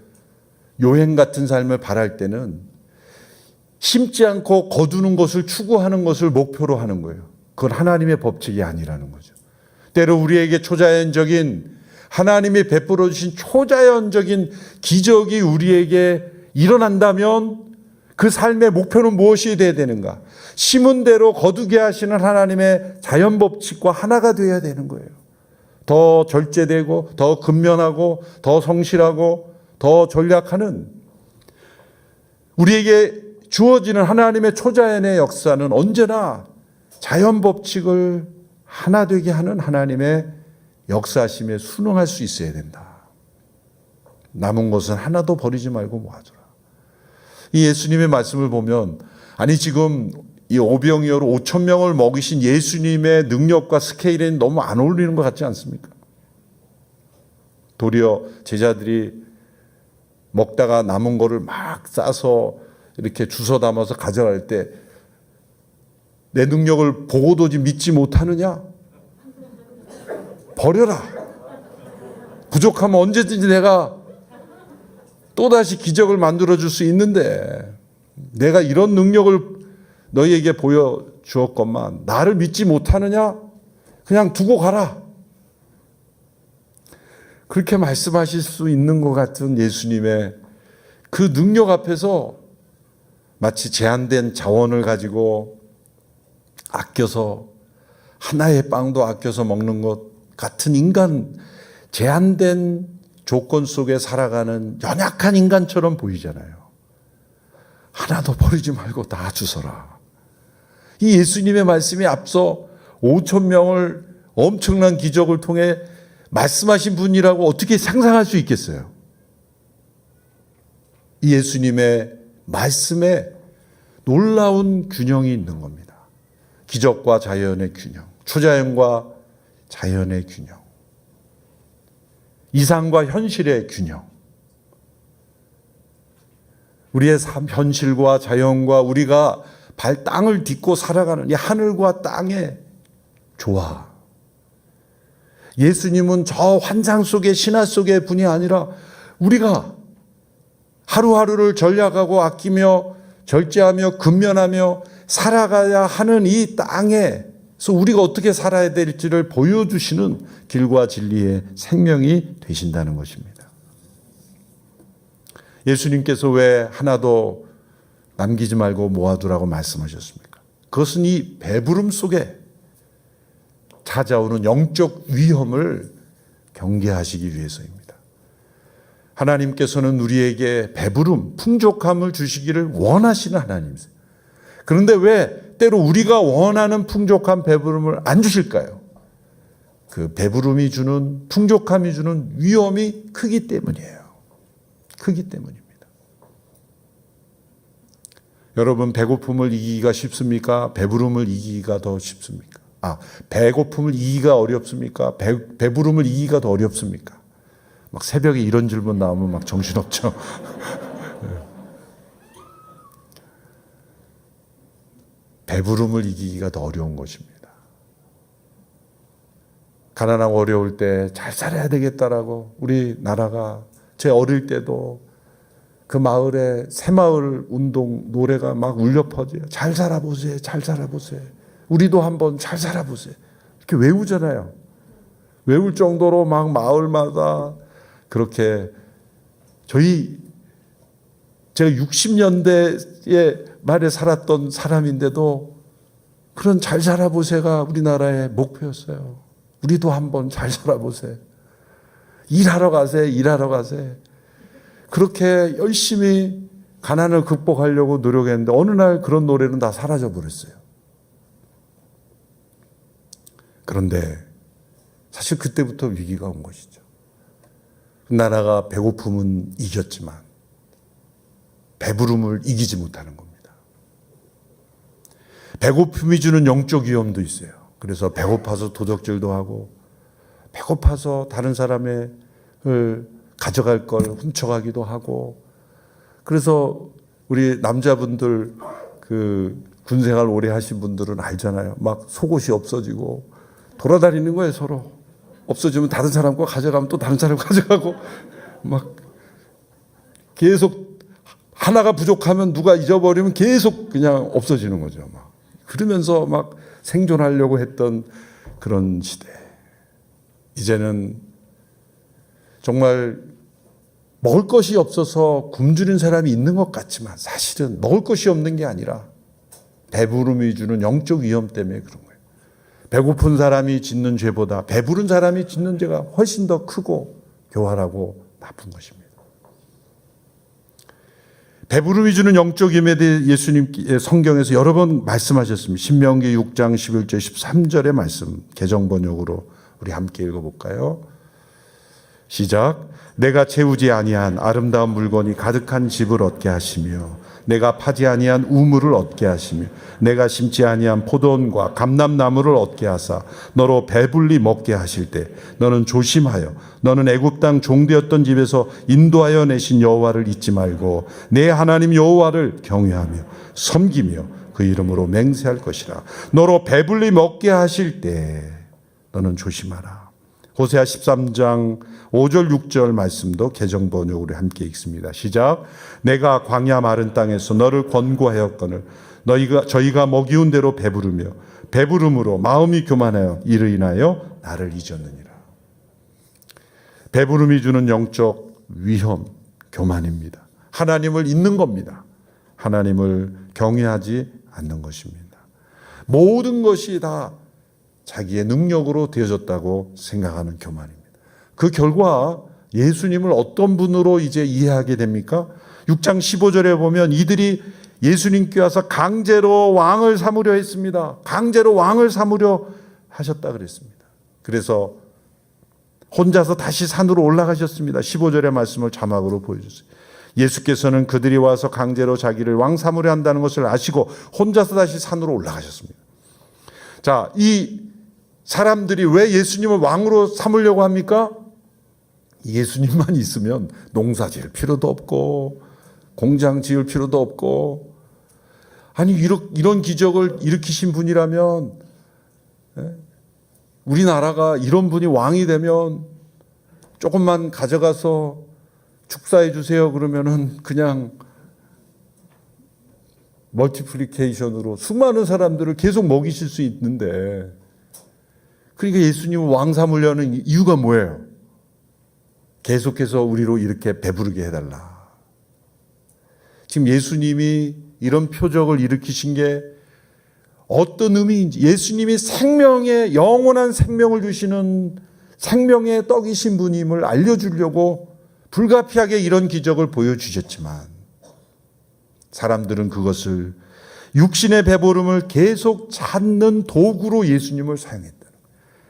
요행 같은 삶을 바랄 때는 심지 않고 거두는 것을 추구하는 것을 목표로 하는 거예요. 그건 하나님의 법칙이 아니라는 거죠. 때로 우리에게 초자연적인 하나님이 베풀어 주신 초자연적인 기적이 우리에게 일어난다면 그 삶의 목표는 무엇이 되어야 되는가? 심은 대로 거두게 하시는 하나님의 자연 법칙과 하나가 되어야 되는 거예요. 더 절제되고 더 근면하고 더 성실하고 더 전략하는 우리에게 주어지는 하나님의 초자연의 역사는 언제나 자연 법칙을 하나 되게 하는 하나님의 역사심에 순응할 수 있어야 된다. 남은 것은 하나도 버리지 말고 모아두라. 이 예수님의 말씀을 보면, 아니 지금 이 오병이어로 5천 명을 먹이신 예수님의 능력과 스케일에는 너무 안 어울리는 것 같지 않습니까? 도리어 제자들이 먹다가 남은 거를 막 싸서 이렇게 주워 담아서 가져갈 때 내 능력을 보고도 믿지 못하느냐? 버려라. 부족하면 언제든지 내가 또다시 기적을 만들어줄 수 있는데 내가 이런 능력을 너희에게 보여주었건만 나를 믿지 못하느냐? 그냥 두고 가라. 그렇게 말씀하실 수 있는 것 같은 예수님의 그 능력 앞에서 마치 제한된 자원을 가지고 아껴서 하나의 빵도 아껴서 먹는 것 같은 인간, 제한된 조건 속에 살아가는 연약한 인간처럼 보이잖아요. 하나도 버리지 말고 다 주서라. 이 예수님의 말씀이 앞서 5천 명을 엄청난 기적을 통해 말씀하신 분이라고 어떻게 상상할 수 있겠어요? 이 예수님의 말씀에 놀라운 균형이 있는 겁니다. 기적과 자연의 균형, 초자연과 자연의 균형, 이상과 현실의 균형, 우리의 삶, 현실과 자연과 우리가 땅을 딛고 살아가는 이 하늘과 땅의 조화. 예수님은 저 환상 속의 신화 속의 분이 아니라 우리가 하루하루를 전략하고 아끼며 절제하며 근면하며 살아가야 하는 이 땅에서 우리가 어떻게 살아야 될지를 보여주시는 길과 진리의 생명이 되신다는 것입니다. 예수님께서 왜 하나도 남기지 말고 모아두라고 말씀하셨습니까? 그것은 이 배부름 속에 찾아오는 영적 위험을 경계하시기 위해서입니다. 하나님께서는 우리에게 배부름, 풍족함을 주시기를 원하시는 하나님이세요. 그런데 왜 때로 우리가 원하는 풍족한 배부름을 안 주실까요? 그 배부름이 주는, 풍족함이 주는 위험이 크기 때문이에요. 크기 때문입니다. 여러분, 배고픔을 이기기가 쉽습니까? 배부름을 이기기가 더 쉽습니까? 배고픔을 이기기가 어렵습니까? 배부름을 이기기가 더 어렵습니까? 막 새벽에 이런 질문 나오면 막 정신없죠. 배부름을 이기기가 더 어려운 것입니다. 가난하고 어려울 때 잘 살아야 되겠다라고 우리 나라가 제 어릴 때도 그 마을에 새마을 운동 노래가 막 울려 퍼져요. 잘 살아보세요. 잘 살아보세요. 우리도 한번 잘 살아보세요. 이렇게 외우잖아요. 외울 정도로 막 마을마다 그렇게 제가 60년대에 말에 살았던 사람인데도 그런 잘 살아보세요가 우리나라의 목표였어요. 우리도 한번 잘 살아보세요. 일하러 가세요. 일하러 가세요. 그렇게 열심히 가난을 극복하려고 노력했는데 어느 날 그런 노래는 다 사라져 버렸어요. 그런데 사실 그때부터 위기가 온 것이죠. 나라가 배고픔은 이겼지만 배부름을 이기지 못하는 겁니다. 배고픔이 주는 영적 위험도 있어요. 그래서 배고파서 도적질도 하고 배고파서 다른 사람의 가져갈 걸 훔쳐가기도 하고 그래서 우리 남자분들 그 군생활 오래 하신 분들은 알잖아요. 막 속옷이 없어지고 돌아다니는 거예요. 서로 없어지면 다른 사람 거 가져가면 또 다른 사람 가져가고 막 계속 하나가 부족하면 누가 잊어버리면 계속 그냥 없어지는 거죠. 막 그러면서 막 생존하려고 했던 그런 시대. 이제는 정말 먹을 것이 없어서 굶주린 사람이 있는 것 같지만 사실은 먹을 것이 없는 게 아니라 배부름이 주는 영적 위험 때문에 그런 거예요. 배고픈 사람이 짓는 죄보다 배부른 사람이 짓는 죄가 훨씬 더 크고 교활하고 나쁜 것입니다. 배부름이 주는 영적 위험에 대해 예수님 성경에서 여러 번 말씀하셨습니다. 신명기 6장 11절 13절의 말씀 개정 번역으로 우리 함께 읽어볼까요? 시작. 내가 채우지 아니한 아름다운 물건이 가득한 집을 얻게 하시며 내가 파지 아니한 우물을 얻게 하시며 내가 심지 아니한 포도원과 감람나무를 얻게 하사 너로 배불리 먹게 하실 때 너는 조심하여 너는 애굽 땅 종되었던 집에서 인도하여 내신 여호와를 잊지 말고 내 하나님 여호와를 경외하며 섬기며 그 이름으로 맹세할 것이라. 너로 배불리 먹게 하실 때 너는 조심하라. 호세아 13장 5절 6절 말씀도 개정 번역으로 함께 읽습니다. 시작. 내가 광야 마른 땅에서 너를 권고하였거늘 저희가 먹이운 대로 배부르며 배부름으로 마음이 교만하여 이를 인하여 나를 잊었느니라. 배부름이 주는 영적 위험, 교만입니다. 하나님을 잊는 겁니다. 하나님을 경외하지 않는 것입니다. 모든 것이 다 자기의 능력으로 되어졌다고 생각하는 교만입니다. 그 결과 예수님을 어떤 분으로 이제 이해하게 됩니까? 6장 15절에 보면 이들이 예수님께 와서 강제로 왕을 삼으려 했습니다. 강제로 왕을 삼으려 하셨다 그랬습니다. 그래서 혼자서 다시 산으로 올라가셨습니다. 15절의 말씀을 자막으로 보여주세요. 예수께서는 그들이 와서 강제로 자기를 왕 삼으려 한다는 것을 아시고 혼자서 다시 산으로 올라가셨습니다. 자, 이 사람들이 왜 예수님을 왕으로 삼으려고 합니까? 예수님만 있으면 농사 지을 필요도 없고 공장 지을 필요도 없고, 아니 이런 기적을 일으키신 분이라면, 우리나라가 이런 분이 왕이 되면 조금만 가져가서 축사해 주세요 그러면은 그냥 멀티플리케이션으로 수많은 사람들을 계속 먹이실 수 있는데, 그러니까 예수님을 왕 삼으려는 이유가 뭐예요? 계속해서 우리로 이렇게 배부르게 해달라. 지금 예수님이 이런 표적을 일으키신 게 어떤 의미인지, 예수님이 생명의 영원한 생명을 주시는 생명의 떡이신 분임을 알려주려고 불가피하게 이런 기적을 보여주셨지만, 사람들은 그것을 육신의 배부름을 계속 찾는 도구로 예수님을 사용했다.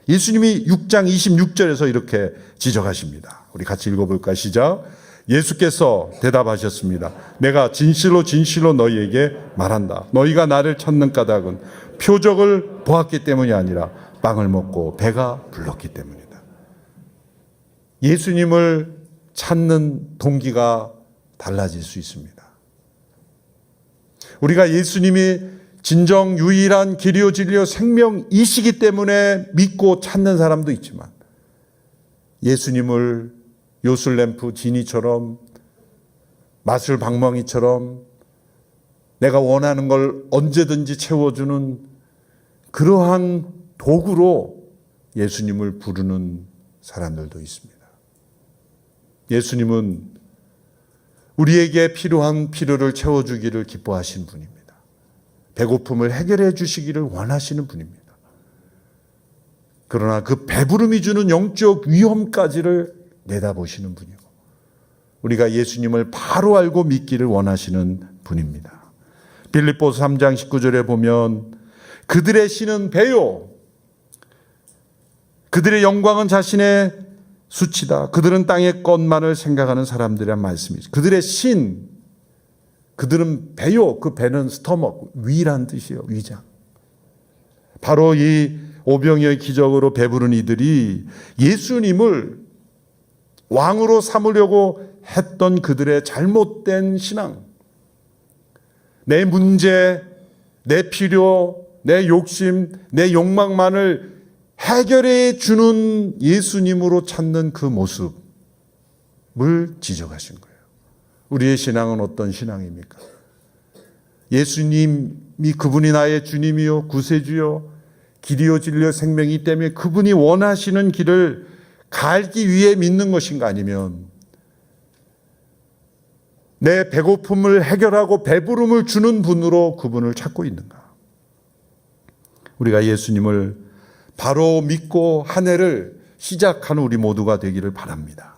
예수님이 6장 26절에서 이렇게 지적하십니다. 우리 같이 읽어볼까? 시작. 예수께서 대답하셨습니다. 내가 진실로 진실로 너희에게 말한다. 너희가 나를 찾는 까닭은 표적을 보았기 때문이 아니라 빵을 먹고 배가 불렀기 때문이다. 예수님을 찾는 동기가 달라질 수 있습니다. 우리가 예수님이 진정 유일한 길이요 진리요 생명이시기 때문에 믿고 찾는 사람도 있지만, 예수님을 요술램프 지니처럼 마술 방망이처럼 내가 원하는 걸 언제든지 채워주는 그러한 도구로 예수님을 부르는 사람들도 있습니다. 예수님은 우리에게 필요한 필요를 채워주기를 기뻐하신 분입니다. 배고픔을 해결해 주시기를 원하시는 분입니다. 그러나 그 배부름이 주는 영적 위험까지를 내다보시는 분이고, 우리가 예수님을 바로 알고 믿기를 원하시는 분입니다. 빌립보서 3장 19절에 보면 그들의 신은 배요, 그들의 영광은 자신의 수치다. 그들은 땅의 것만을 생각하는 사람들이란 말씀이죠. 그들의 신, 그들은 배요, 그 배는 스토먹, 위란 뜻이에요. 위장. 바로 이 오병이어의 기적으로 배부른 이들이 예수님을 왕으로 삼으려고 했던 그들의 잘못된 신앙, 내 문제, 내 필요, 내 욕심, 내 욕망만을 해결해 주는 예수님으로 찾는 그 모습을 지적하신 거예요. 우리의 신앙은 어떤 신앙입니까? 예수님이 그분이 나의 주님이요 구세주요 길이요 진리요 생명이기 때문에 그분이 원하시는 길을 가기 위해 믿는 것인가, 아니면 내 배고픔을 해결하고 배부름을 주는 분으로 그분을 찾고 있는가? 우리가 예수님을 바로 믿고 한 해를 시작하는 우리 모두가 되기를 바랍니다.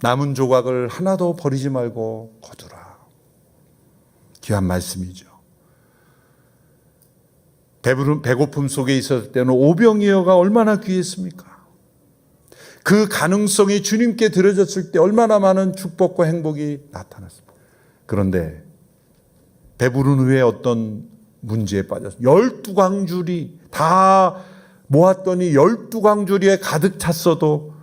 남은 조각을 하나도 버리지 말고 거두라. 귀한 말씀이죠. 배고픔 속에 있었을 때는 오병이어가 얼마나 귀했습니까? 그 가능성이 주님께 드려졌을 때 얼마나 많은 축복과 행복이 나타났습니까? 그런데 배부른 후에 어떤 문제에 빠졌어요. 12광줄이 다 모았더니 12광줄이에 가득 찼어도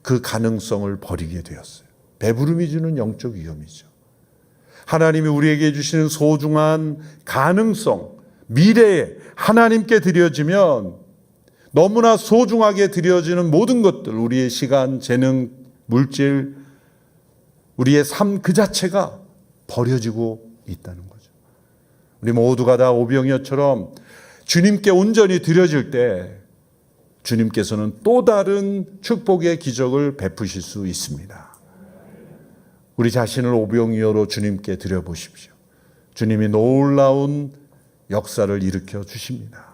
그 가능성을 버리게 되었어요. 배부름이 주는 영적 위험이죠. 하나님이 우리에게 주시는 소중한 가능성, 미래에 하나님께 드려지면 너무나 소중하게 드려지는 모든 것들, 우리의 시간, 재능, 물질, 우리의 삶 그 자체가 버려지고 있다는 거죠. 우리 모두가 다 오병이어처럼 주님께 온전히 드려질 때 주님께서는 또 다른 축복의 기적을 베푸실 수 있습니다. 우리 자신을 오병이어로 주님께 드려보십시오. 주님이 놀라운 역사를 일으켜 주십니다.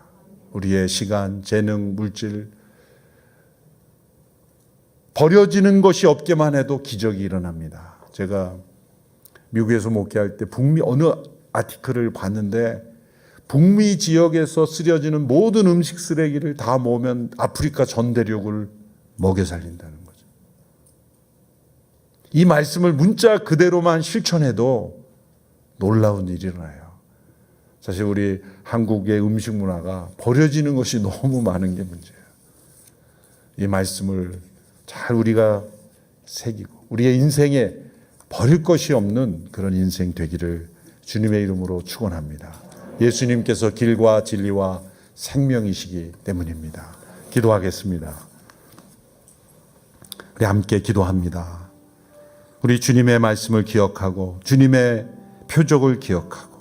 우리의 시간, 재능, 물질 버려지는 것이 없게만 해도 기적이 일어납니다. 제가 미국에서 목회할 때 북미 어느 아티클을 봤는데 북미 지역에서 쓰여지는 모든 음식 쓰레기를 다 모으면 아프리카 전 대륙을 먹여 살린다는 거죠. 이 말씀을 문자 그대로만 실천해도 놀라운 일이 일어나요. 사실 우리 한국의 음식 문화가 버려지는 것이 너무 많은 게 문제예요. 이 말씀을 잘 우리가 새기고 우리의 인생에 버릴 것이 없는 그런 인생 되기를 주님의 이름으로 축원합니다. 예수님께서 길과 진리와 생명이시기 때문입니다. 기도하겠습니다. 우리 함께 기도합니다. 우리 주님의 말씀을 기억하고 주님의 표적을 기억하고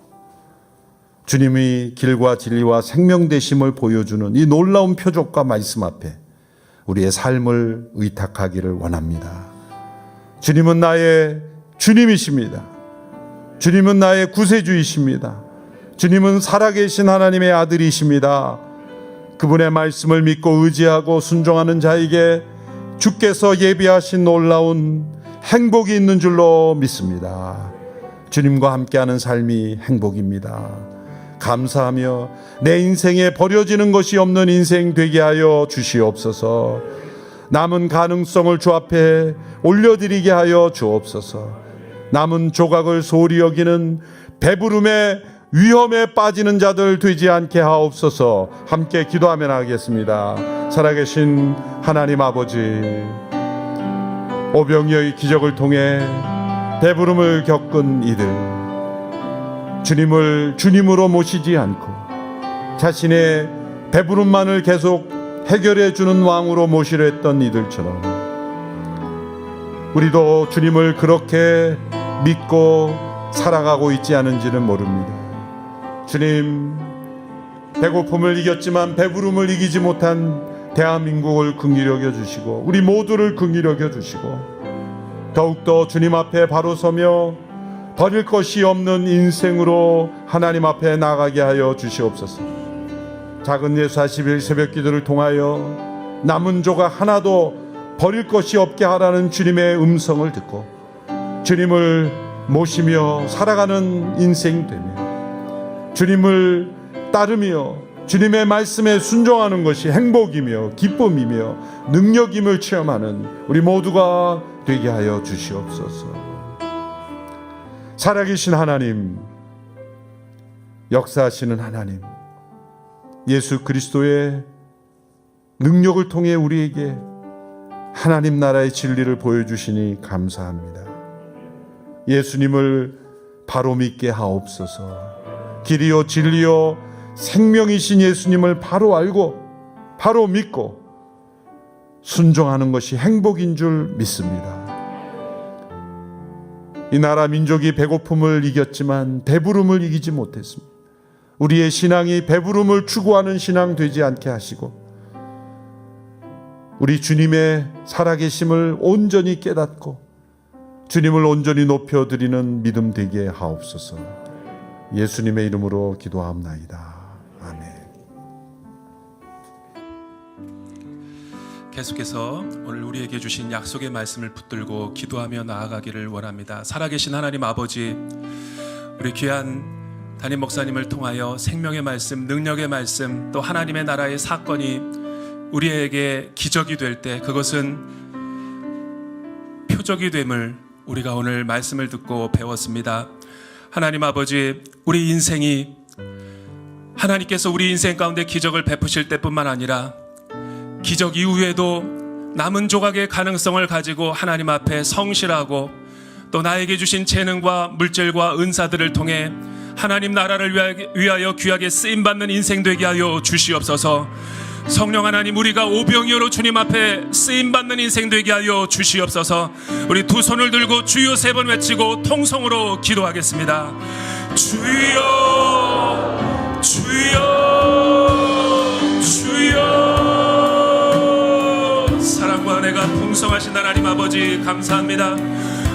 주님이 길과 진리와 생명 되심을 보여주는 이 놀라운 표적과 말씀 앞에 우리의 삶을 의탁하기를 원합니다. 주님은 나의 주님이십니다. 주님은 나의 구세주이십니다. 주님은 살아계신 하나님의 아들이십니다. 그분의 말씀을 믿고 의지하고 순종하는 자에게 주께서 예비하신 놀라운 행복이 있는 줄로 믿습니다. 주님과 함께하는 삶이 행복입니다. 감사하며 내 인생에 버려지는 것이 없는 인생 되게 하여 주시옵소서. 남은 가능성을 주 앞에 올려드리게 하여 주옵소서. 남은 조각을 소홀히 여기는 배부름의 위험에 빠지는 자들 되지 않게 하옵소서. 함께 기도하며 나가겠습니다. 살아계신 하나님 아버지, 오병이어의 기적을 통해 배부름을 겪은 이들, 주님을 주님으로 모시지 않고 자신의 배부름만을 계속 해결해 주는 왕으로 모시려 했던 이들처럼 우리도 주님을 그렇게 믿고 살아가고 있지 않은지는 모릅니다. 주님, 배고픔을 이겼지만 배부름을 이기지 못한 대한민국을 긍휼히 여겨 주시고 우리 모두를 긍휼히 여겨 주시고 더욱더 주님 앞에 바로 서며 버릴 것이 없는 인생으로 하나님 앞에 나가게 하여 주시옵소서. 작은 예수 40일 새벽 기도를 통하여 남은 조각 하나도 버릴 것이 없게 하라는 주님의 음성을 듣고 주님을 모시며 살아가는 인생 되며 주님을 따르며 주님의 말씀에 순종하는 것이 행복이며 기쁨이며 능력임을 체험하는 우리 모두가 되게 하여 주시옵소서. 살아계신 하나님, 역사하시는 하나님, 예수 그리스도의 능력을 통해 우리에게 하나님 나라의 진리를 보여주시니 감사합니다. 예수님을 바로 믿게 하옵소서. 길이요 진리요 생명이신 예수님을 바로 알고 바로 믿고 순종하는 것이 행복인 줄 믿습니다. 이 나라 민족이 배고픔을 이겼지만 배부름을 이기지 못했습니다. 우리의 신앙이 배부름을 추구하는 신앙 되지 않게 하시고 우리 주님의 살아계심을 온전히 깨닫고 주님을 온전히 높여드리는 믿음 되게 하옵소서. 예수님의 이름으로 기도하옵나이다. 아멘. 계속해서 오늘 우리에게 주신 약속의 말씀을 붙들고 기도하며 나아가기를 원합니다. 살아계신 하나님 아버지, 우리 귀한 담임 목사님을 통하여 생명의 말씀, 능력의 말씀, 또 하나님의 나라의 사건이 우리에게 기적이 될 때 그것은 표적이 됨을 우리가 오늘 말씀을 듣고 배웠습니다. 하나님 아버지, 우리 인생이 하나님께서 우리 인생 가운데 기적을 베푸실 때뿐만 아니라 기적 이후에도 남은 조각의 가능성을 가지고 하나님 앞에 성실하고 또 나에게 주신 재능과 물질과 은사들을 통해 하나님 나라를 위하여 귀하게 쓰임받는 인생 되게 하여 주시옵소서. 성령 하나님, 우리가 오병이어로 주님 앞에 쓰임받는 인생 되게 하여 주시옵소서. 우리 두 손을 들고 주여 3번 외치고 통성으로 기도하겠습니다. 주여, 주여, 주여. 사랑과 은혜가 풍성하신 하나님 아버지, 감사합니다.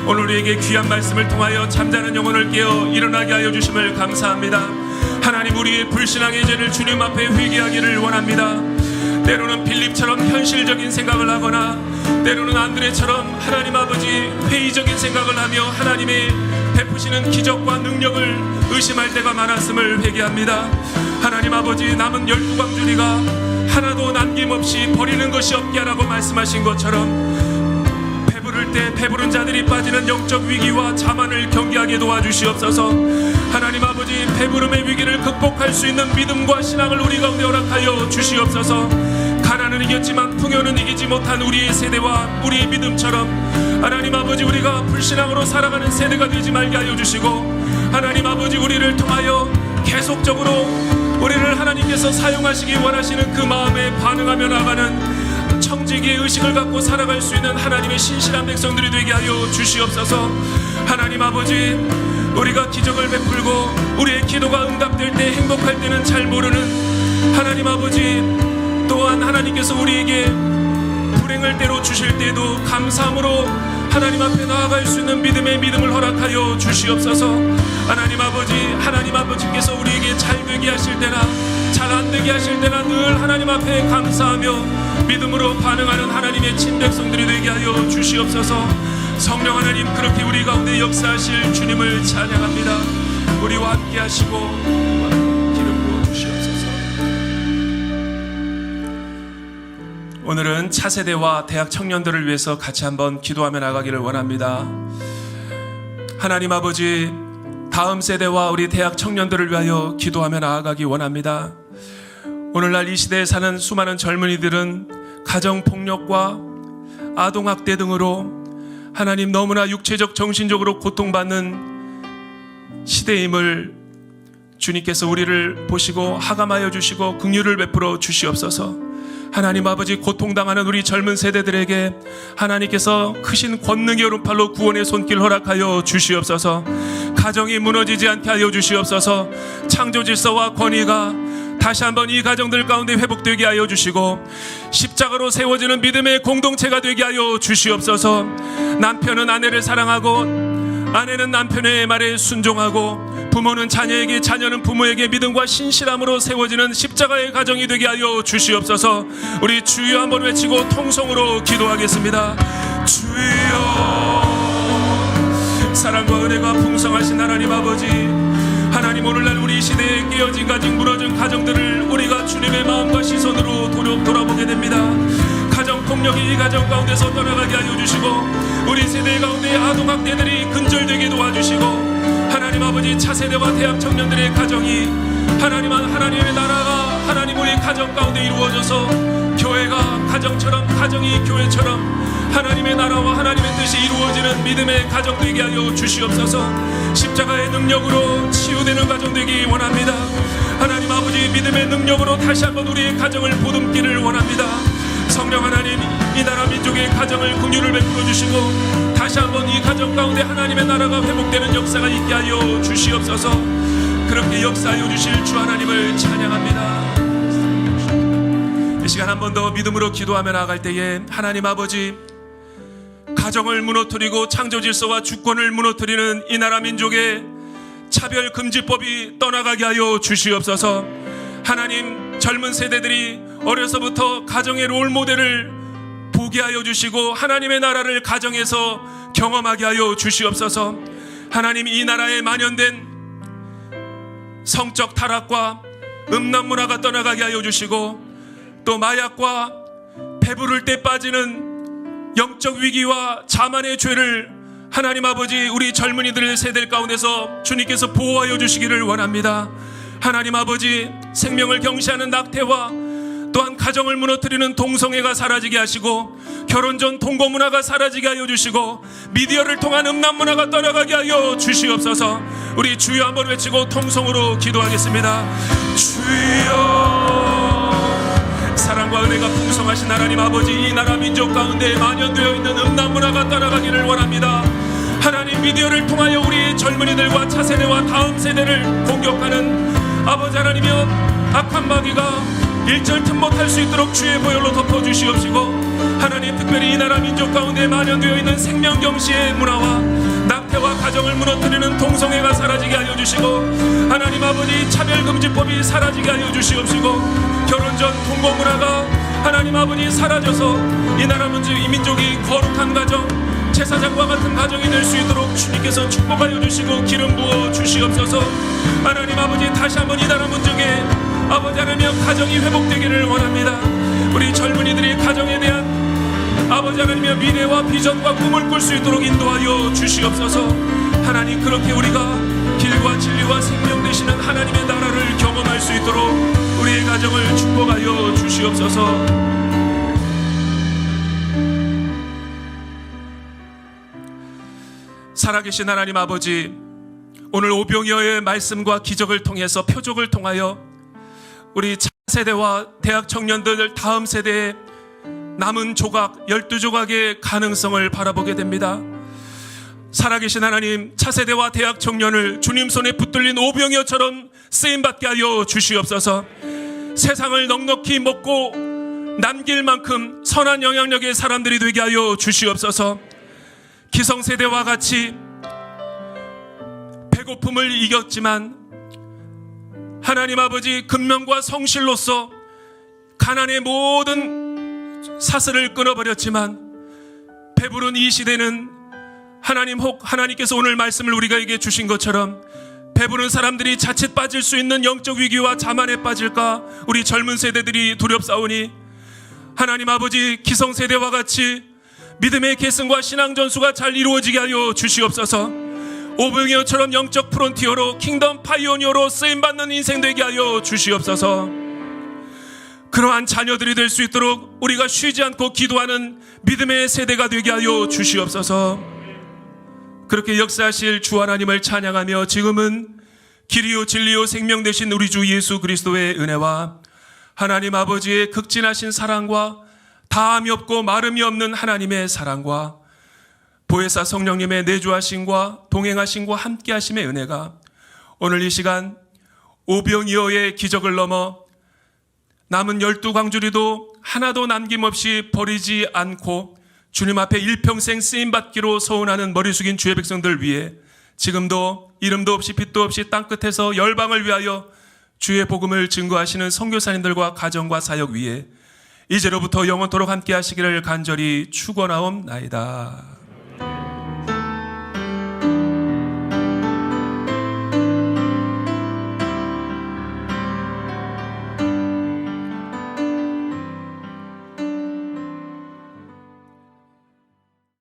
오늘 우리에게 귀한 말씀을 통하여 잠자는 영혼을 깨어 일어나게 하여 주심을 감사합니다. 하나님, 우리의 불신앙의 죄를 주님 앞에 회개하기를 원합니다. 때로는 빌립처럼 현실적인 생각을 하거나 때로는 안드레처럼 하나님 아버지 회의적인 생각을 하며 하나님의 베푸시는 기적과 능력을 의심할 때가 많았음을 회개합니다. 하나님 아버지, 남은 12광주리가 하나도 남김없이 버리는 것이 없게 하라고 말씀하신 것처럼 배부를 때 배부른 자들이 빠지는 영적 위기와 자만을 경계하게 도와주시옵소서. 하나님 아버지, 배부름의 위기를 극복할 수 있는 믿음과 신앙을 우리 가운데 허락하여 주시옵소서. 가난은 이겼지만 풍요는 이기지 못한 우리의 세대와 우리의 믿음처럼 하나님 아버지, 우리가 불신앙으로 살아가는 세대가 되지 말게 하여 주시고 하나님 아버지, 우리를 통하여 계속적으로 우리를 하나님께서 사용하시기 원하시는 그 마음에 반응하며 나가는 청지기의 의식을 갖고 살아갈 수 있는 하나님의 신실한 백성들이 되게 하여 주시옵소서. 하나님 아버지, 우리가 기적을 베풀고 우리의 기도가 응답될 때, 행복할 때는 잘 모르는 하나님 아버지, 또한 하나님께서 우리에게 불행을 때로 주실 때에도 감사함으로 하나님 앞에 나아갈 수 있는 믿음을 허락하여 주시옵소서. 하나님 아버지, 하나님 아버지께서 우리에게 잘 되게 하실 때나 잘 안 되게 하실 때나 늘 하나님 앞에 감사하며 믿음으로 반응하는 하나님의 친백성들이 되게 하여 주시옵소서. 성령 하나님, 그렇게 우리 가운데 역사하실 주님을 찬양합니다. 우리와 함께 하시고 기름 부어 주시옵소서. 오늘은 차세대와 대학 청년들을 위해서 같이 한번 기도하며 나가기를 원합니다. 하나님 아버지, 다음 세대와 우리 대학 청년들을 위하여 기도하며 나아가기 원합니다. 오늘날 이 시대에 사는 수많은 젊은이들은 가정폭력과 아동학대 등으로 하나님 너무나 육체적 정신적으로 고통받는 시대임을 주님께서 우리를 보시고 하감하여 주시고 긍휼을 베풀어 주시옵소서. 하나님 아버지, 고통당하는 우리 젊은 세대들에게 하나님께서 크신 권능의 오른팔로 구원의 손길 허락하여 주시옵소서. 가정이 무너지지 않게 하여 주시옵소서. 창조 질서와 권위가 다시 한번 이 가정들 가운데 회복되게 하여 주시고 십자가로 세워지는 믿음의 공동체가 되게 하여 주시옵소서. 남편은 아내를 사랑하고 아내는 남편의 말에 순종하고 부모는 자녀에게, 자녀는 부모에게 믿음과 신실함으로 세워지는 십자가의 가정이 되게 하여 주시옵소서. 우리 주여 한번 외치고 통성으로 기도하겠습니다. 주여. 사랑과 은혜가 풍성하신 하나님 아버지, 하나님, 오늘날 우리 시대에 깨어진 가정, 무너진 가정들을 우리가 주님의 마음과 시선으로 돌아보게 됩니다. 가정폭력이 이 가정 가운데서 떠나가게 하여 주시고 우리 세대 가운데 아동학대들이 근절되게 도와주시고 하나님 아버지, 차세대와 대학 청년들의 가정이 하나님의 나라가 하나님 우리 가정 가운데 이루어져서 교회가 가정처럼, 가정이 교회처럼 하나님의 나라와 하나님의 뜻이 이루어지는 믿음의 가정 되게 하여 주시옵소서. 십자가의 능력으로 치유되는 가정 되기 원합니다. 하나님 아버지, 믿음의 능력으로 다시 한번 우리의 가정을 보듬기를 원합니다. 성령 하나님, 이 나라 민족의 가정을 긍휼을 베풀어 주시고 다시 한번 이 가정 가운데 하나님의 나라가 회복되는 역사가 있게 하여 주시옵소서. 그렇게 역사하여 주실 주 하나님을 찬양합니다. 이 시간 한 번 더 믿음으로 기도하며 나아갈 때에 하나님 아버지, 가정을 무너뜨리고 창조 질서와 주권을 무너뜨리는 이 나라 민족의 차별 금지법이 떠나가게 하여 주시옵소서. 하나님, 젊은 세대들이 어려서부터 가정의 롤 모델을 보게 하여 주시고 하나님의 나라를 가정에서 경험하게 하여 주시옵소서. 하나님, 이 나라에 만연된 성적 타락과 음란 문화가 떠나가게 하여 주시고 또 마약과 배부를 때 빠지는 영적 위기와 자만의 죄를 하나님 아버지, 우리 젊은이들 세대 가운데서 주님께서 보호하여 주시기를 원합니다. 하나님 아버지, 생명을 경시하는 낙태와 또한 가정을 무너뜨리는 동성애가 사라지게 하시고, 결혼 전 동거 문화가 사라지게 하여 주시고, 미디어를 통한 음란 문화가 떠나가게 하여 주시옵소서. 우리 주여 한번 외치고 통성으로 기도하겠습니다. 주여, 사랑과 은혜가 풍성하신 하나님 아버지, 이 나라 민족 가운데 만연되어 있는 음란 문화가 떠나가기를 원합니다. 하나님, 미디어를 통하여 우리 젊은이들과 차세대와 다음 세대를 공격하는 아버지 하나님이여, 악한 마귀가 일절 틈 못할 수 있도록 주의 보혈로 덮어주시옵시고, 하나님, 특별히 이 나라 민족 가운데 만연되어 있는 생명경시의 문화와 낙태와 가정을 무너뜨리는 동성애가 사라지게 하여 주시고, 하나님 아버지, 차별금지법이 사라지게 하여 주시옵시고, 결혼 전 동거 문화가 하나님 아버지 사라져서 이 나라 이 민족이 거룩한 가정, 제사장과 같은 가정이 될 수 있도록 주님께서 축복하여 주시고 기름 부어 주시옵소서. 하나님 아버지, 다시 한번 이 나라 민족의 아버지 하나님 가정이 회복되기를 원합니다. 우리 젊은이들이 가정에 대한 아버지 하나님의 미래와 비전과 꿈을 꿀 수 있도록 인도하여 주시옵소서. 하나님, 그렇게 우리가 길과 진리와 생명 되시는 하나님의 나라를 경험할 수 있도록 우리의 가정을 축복하여 주시옵소서. 살아계신 하나님 아버지, 오늘 오병이어의 말씀과 기적을 통해서, 표적을 통하여 우리 차세대와 대학 청년들, 다음 세대의 남은 조각, 12조각의 가능성을 바라보게 됩니다. 살아계신 하나님, 차세대와 대학 청년을 주님 손에 붙들린 오병이어처럼 쓰임받게 하여 주시옵소서. 세상을 넉넉히 먹고 남길 만큼 선한 영향력의 사람들이 되게 하여 주시옵소서. 기성세대와 같이 배고픔을 이겼지만 하나님 아버지, 근면과 성실로서 가난의 모든 사슬을 끊어버렸지만, 배부른 이 시대는 하나님, 혹 하나님께서 오늘 말씀을 우리에게 주신 것처럼 배부른 사람들이 자칫 빠질 수 있는 영적 위기와 자만에 빠질까 우리 젊은 세대들이 두렵사오니, 하나님 아버지, 기성세대와 같이 믿음의 계승과 신앙 전수가 잘 이루어지게 하여 주시옵소서. 오병이어처럼 영적 프론티어로, 킹덤 파이오니어로 쓰임받는 인생 되게 하여 주시옵소서. 그러한 자녀들이 될 수 있도록 우리가 쉬지 않고 기도하는 믿음의 세대가 되게 하여 주시옵소서. 그렇게 역사하실 주 하나님을 찬양하며, 지금은 길이요 진리요 생명 되신 우리 주 예수 그리스도의 은혜와 하나님 아버지의 극진하신 사랑과 다함이 없고 마름이 없는 하나님의 사랑과 보혜사 성령님의 내주하심과 동행하심과 함께하심의 은혜가 오늘 이 시간 오병이어의 기적을 넘어 남은 12광주리도 하나도 남김없이 버리지 않고 주님 앞에 일평생 쓰임받기로 서운하는 머리 숙인 주의 백성들 위해 지금도 이름도 없이 빛도 없이 땅끝에서 열방을 위하여 주의 복음을 증거하시는 선교사님들과 가정과 사역 위에 이제로부터 영원토록 함께 하시기를 간절히 축원하옵나이다.